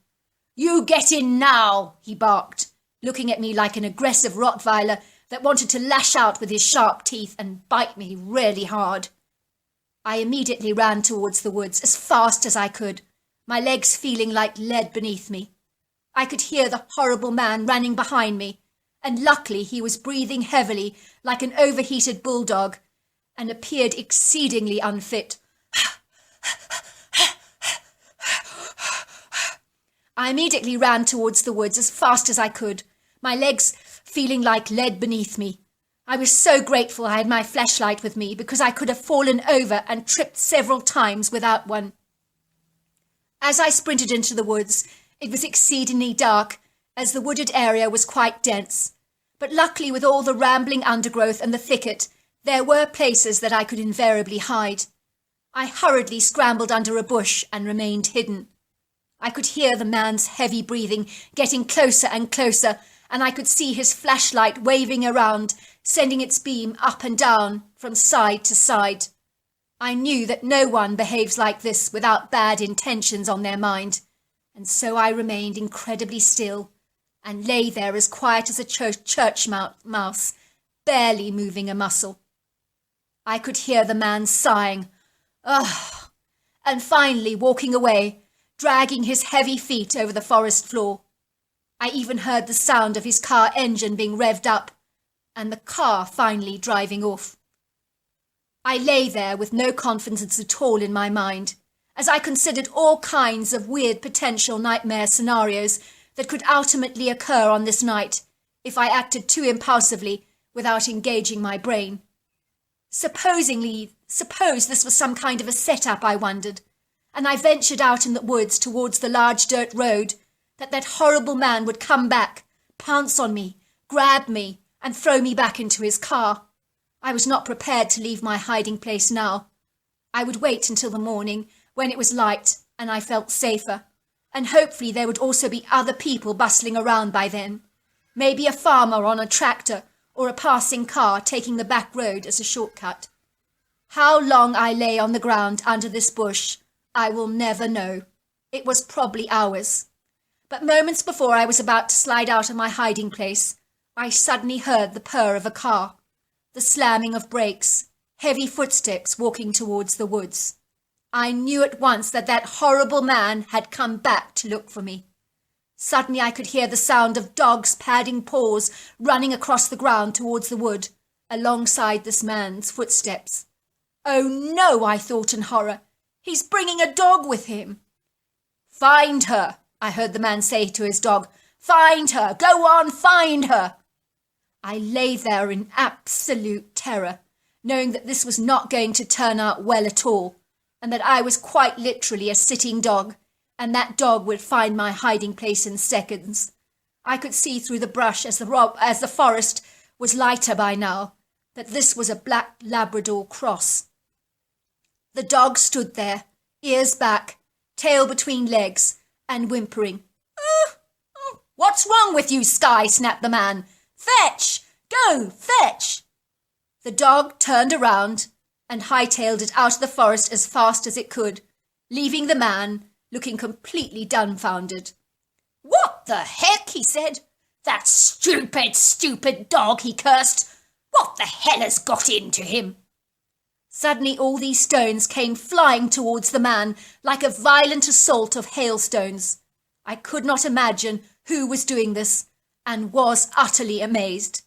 "You get in now," he barked, looking at me like an aggressive Rottweiler that wanted to lash out with his sharp teeth and bite me really hard. I immediately ran towards the woods as fast as I could, my legs feeling like lead beneath me. I could hear the horrible man running behind me, and luckily he was breathing heavily like an overheated bulldog, and appeared exceedingly unfit. I immediately ran towards the woods as fast as I could, my legs feeling like lead beneath me. I was so grateful I had my flashlight with me, because I could have fallen over and tripped several times without one. As I sprinted into the woods, it was exceedingly dark, as the wooded area was quite dense. But luckily, with all the rambling undergrowth and the thicket, there were places that I could invariably hide. I hurriedly scrambled under a bush and remained hidden. I could hear the man's heavy breathing getting closer and closer, and I could see his flashlight waving around, sending its beam up and down from side to side. I knew that no one behaves like this without bad intentions on their mind, and so I remained incredibly still and lay there as quiet as a church mouse, barely moving a muscle. I could hear the man sighing, "Ugh," and finally walking away, dragging his heavy feet over the forest floor. I even heard the sound of his car engine being revved up, and the car finally driving off. I lay there with no confidence at all in my mind, as I considered all kinds of weird potential nightmare scenarios that could ultimately occur on this night if I acted too impulsively without engaging my brain. Suppose this was some kind of a setup, I wondered, and I ventured out in the woods towards the large dirt road, that horrible man would come back, pounce on me, grab me, and throw me back into his car. I was not prepared to leave my hiding place now. I would wait until the morning, when it was light and I felt safer, and hopefully there would also be other people bustling around by then. Maybe a farmer on a tractor, or a passing car taking the back road as a shortcut. How long I lay on the ground under this bush, I will never know. It was probably hours. But moments before I was about to slide out of my hiding place, I suddenly heard the purr of a car, the slamming of brakes, heavy footsteps walking towards the woods. I knew at once that horrible man had come back to look for me. Suddenly I could hear the sound of dogs' padding paws running across the ground towards the wood, alongside this man's footsteps. Oh no, I thought in horror. He's bringing a dog with him. "Find her," I heard the man say to his dog. "Find her! Go on, find her!" I lay there in absolute terror, knowing that this was not going to turn out well at all, and that I was quite literally a sitting dog, and that dog would find my hiding place in seconds. I could see through the brush as the forest was lighter by now, that this was a black Labrador cross. The dog stood there, ears back, tail between legs, and whimpering. "What's wrong with you, Skye?" snapped the man. "Fetch! Go, fetch!" The dog turned around and hightailed it out of the forest as fast as it could, leaving the man looking completely dumbfounded. "What the heck?" he said. "That stupid dog," he cursed. "What the hell has got into him?" Suddenly all these stones came flying towards the man like a violent assault of hailstones. I could not imagine who was doing this, and was utterly amazed.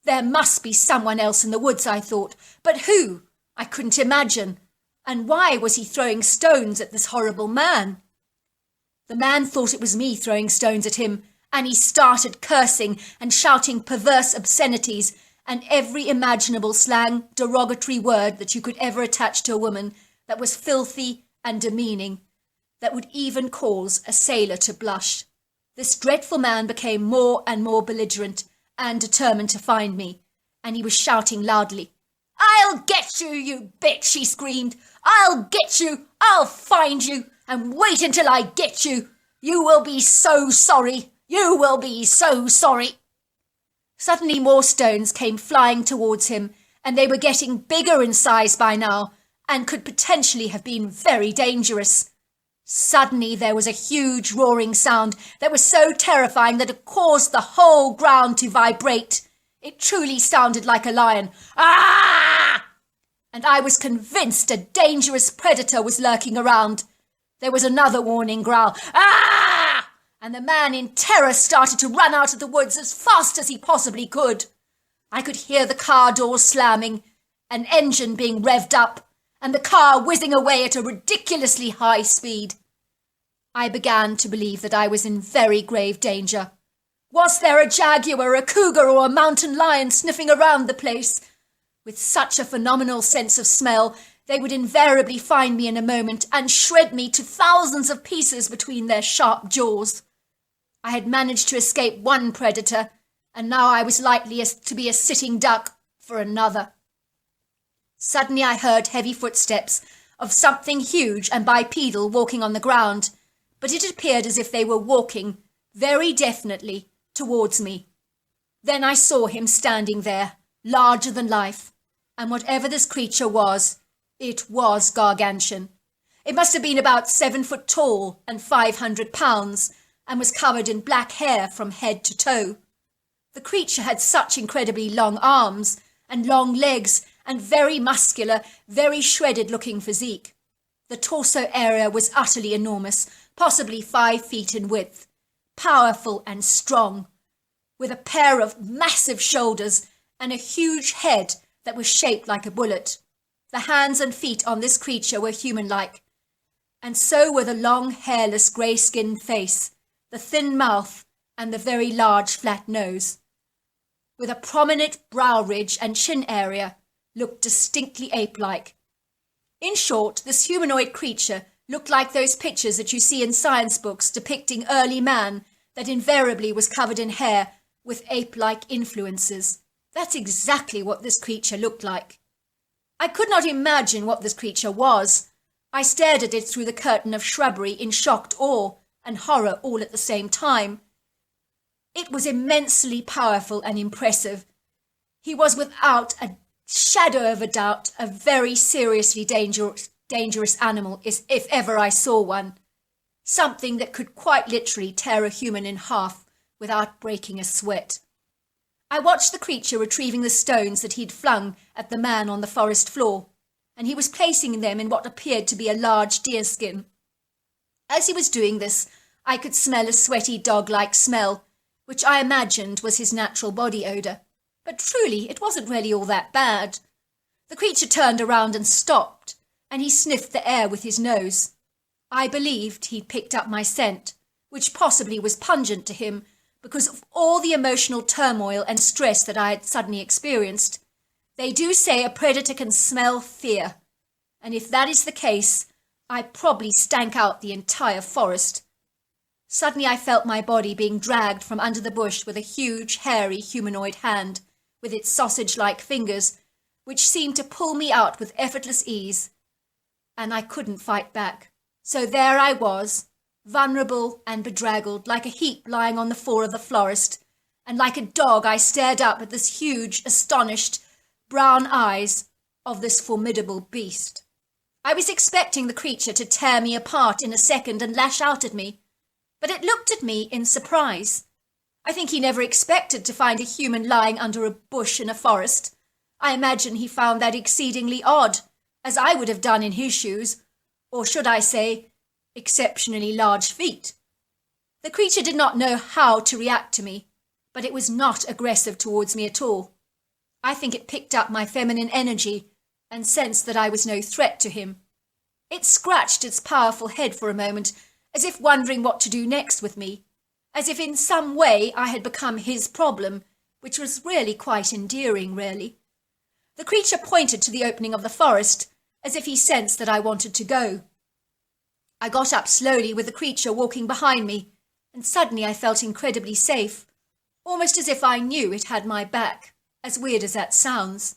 There must be someone else in the woods, I thought, but who? I couldn't imagine. And why was he throwing stones at this horrible man? The man thought it was me throwing stones at him, and he started cursing and shouting perverse obscenities and every imaginable slang, derogatory word that you could ever attach to a woman that was filthy and demeaning, that would even cause a sailor to blush. This dreadful man became more and more belligerent and determined to find me, and he was shouting loudly. "I'll get you, you bitch," he screamed. "I'll get you, I'll find you, and wait until I get you. You will be so sorry, you will be so sorry." Suddenly more stones came flying towards him, and they were getting bigger in size by now, and could potentially have been very dangerous. Suddenly there was a huge roaring sound that was so terrifying that it caused the whole ground to vibrate. It truly sounded like a lion. "Ah!" And I was convinced a dangerous predator was lurking around. There was another warning growl. "Ah!" And the man in terror started to run out of the woods as fast as he possibly could. I could hear the car doors slamming, an engine being revved up, and the car whizzing away at a ridiculously high speed. I began to believe that I was in very grave danger. Was there a jaguar, a cougar, or a mountain lion sniffing around the place? With such a phenomenal sense of smell, they would invariably find me in a moment and shred me to thousands of pieces between their sharp jaws. I had managed to escape one predator, and now I was likely to be a sitting duck for another. Suddenly I heard heavy footsteps of something huge and bipedal walking on the ground, but it appeared as if they were walking, very definitely, towards me. Then I saw him standing there, larger than life, and whatever this creature was, it was gargantuan. It must have been about 7 foot tall and 500 pounds, and was covered in black hair from head to toe. The creature had such incredibly long arms and long legs and very muscular, very shredded-looking physique. The torso area was utterly enormous, possibly 5 feet in width, powerful and strong, with a pair of massive shoulders and a huge head that was shaped like a bullet. The hands and feet on this creature were human-like, and so were the long, hairless, grey-skinned face, the thin mouth, and the very large, flat nose, with a prominent brow ridge and chin area, looked distinctly ape-like. In short, this humanoid creature looked like those pictures that you see in science books depicting early man that invariably was covered in hair with ape-like influences. That's exactly what this creature looked like. I could not imagine what this creature was. I stared at it through the curtain of shrubbery in shocked awe and horror all at the same time. It was immensely powerful and impressive. He was without a shadow of a doubt a very seriously dangerous animal, if ever I saw one. Something that could quite literally tear a human in half without breaking a sweat. I watched the creature retrieving the stones that he'd flung at the man on the forest floor, and he was placing them in what appeared to be a large deerskin. As he was doing this, I could smell a sweaty dog-like smell, which I imagined was his natural body odour. But truly, it wasn't really all that bad. The creature turned around and stopped, and he sniffed the air with his nose. I believed he'd picked up my scent, which possibly was pungent to him because of all the emotional turmoil and stress that I had suddenly experienced. They do say a predator can smell fear, and if that is the case, I probably stank out the entire forest. Suddenly I felt my body being dragged from under the bush with a huge, hairy, humanoid hand, with its sausage-like fingers, which seemed to pull me out with effortless ease, and I couldn't fight back. So there I was, vulnerable and bedraggled, like a heap lying on the floor of the forest, and like a dog I stared up at this huge, astonished, brown eyes of this formidable beast. I was expecting the creature to tear me apart in a second and lash out at me, but it looked at me in surprise. I think he never expected to find a human lying under a bush in a forest. I imagine he found that exceedingly odd, as I would have done in his shoes, or should I say, exceptionally large feet. The creature did not know how to react to me, but it was not aggressive towards me at all. I think it picked up my feminine energy and sensed that I was no threat to him. It scratched its powerful head for a moment, as if wondering what to do next with me, as if in some way I had become his problem, which was really quite endearing, really. The creature pointed to the opening of the forest, as if he sensed that I wanted to go. I got up slowly with the creature walking behind me, and suddenly I felt incredibly safe, almost as if I knew it had my back, as weird as that sounds.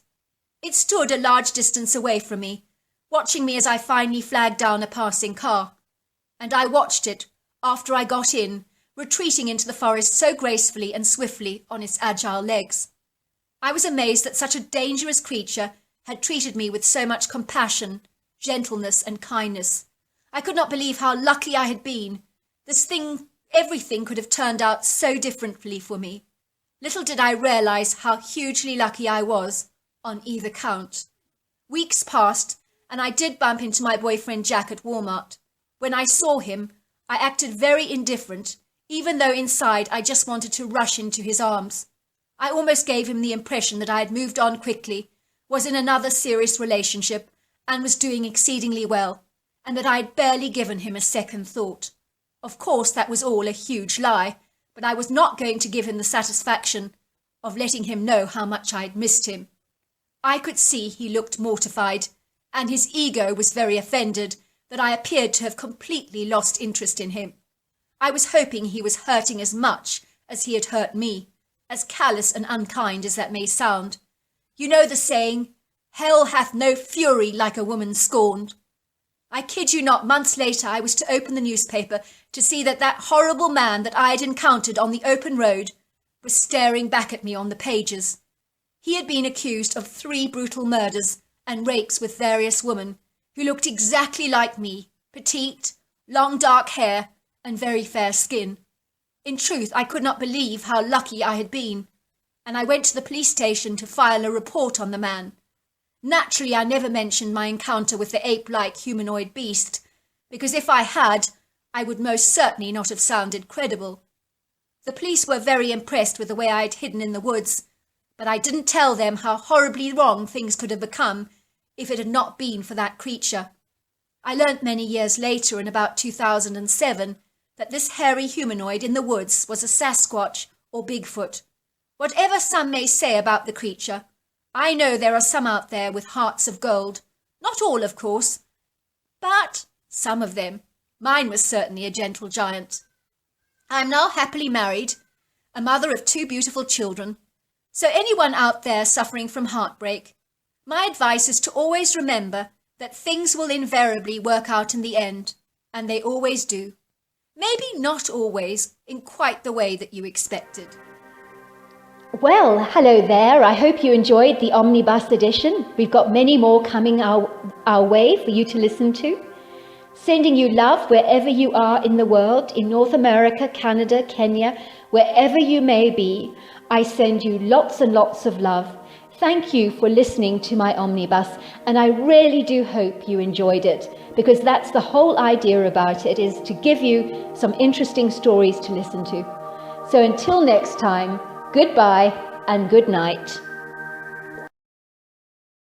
It stood a large distance away from me, watching me as I finally flagged down a passing car, and I watched it, after I got in, retreating into the forest so gracefully and swiftly on its agile legs. I was amazed that such a dangerous creature had treated me with so much compassion, gentleness and kindness. I could not believe how lucky I had been. Everything could have turned out so differently for me. Little did I realize how hugely lucky I was, on either count. Weeks passed, and I did bump into my boyfriend Jack at Walmart. When I saw him, I acted very indifferent, even though inside I just wanted to rush into his arms. I almost gave him the impression that I had moved on quickly, was in another serious relationship, and was doing exceedingly well, and that I had barely given him a second thought. Of course, that was all a huge lie, but I was not going to give him the satisfaction of letting him know how much I had missed him. I could see he looked mortified, and his ego was very offended that I appeared to have completely lost interest in him. I was hoping he was hurting as much as he had hurt me, as callous and unkind as that may sound. You know the saying, "Hell hath no fury like a woman scorned." I kid you not, months later I was to open the newspaper to see that horrible man that I had encountered on the open road was staring back at me on the pages. He had been accused of 3 brutal murders and rapes with various women who looked exactly like me, petite, long dark hair, and very fair skin. In truth, I could not believe how lucky I had been, and I went to the police station to file a report on the man. Naturally, I never mentioned my encounter with the ape-like humanoid beast, because if I had, I would most certainly not have sounded credible. The police were very impressed with the way I had hidden in the woods, but I didn't tell them how horribly wrong things could have become if it had not been for that creature. I learnt many years later, in about 2007, that this hairy humanoid in the woods was a Sasquatch or Bigfoot. Whatever some may say about the creature, I know there are some out there with hearts of gold. Not all, of course, but some of them. Mine was certainly a gentle giant. I am now happily married, a mother of 2 beautiful children. So anyone out there suffering from heartbreak, my advice is to always remember that things will invariably work out in the end, and they always do. Maybe not always in quite the way that you expected. Well, hello there. I hope you enjoyed the omnibus edition. We've got many more coming our way for you to listen to. Sending you love wherever you are in the world, in North America, Canada, Kenya, wherever you may be. I send you lots and lots of love. Thank you for listening to my omnibus, and I really do hope you enjoyed it, because that's the whole idea about it, is to give you some interesting stories to listen to. So until next time, goodbye and good night.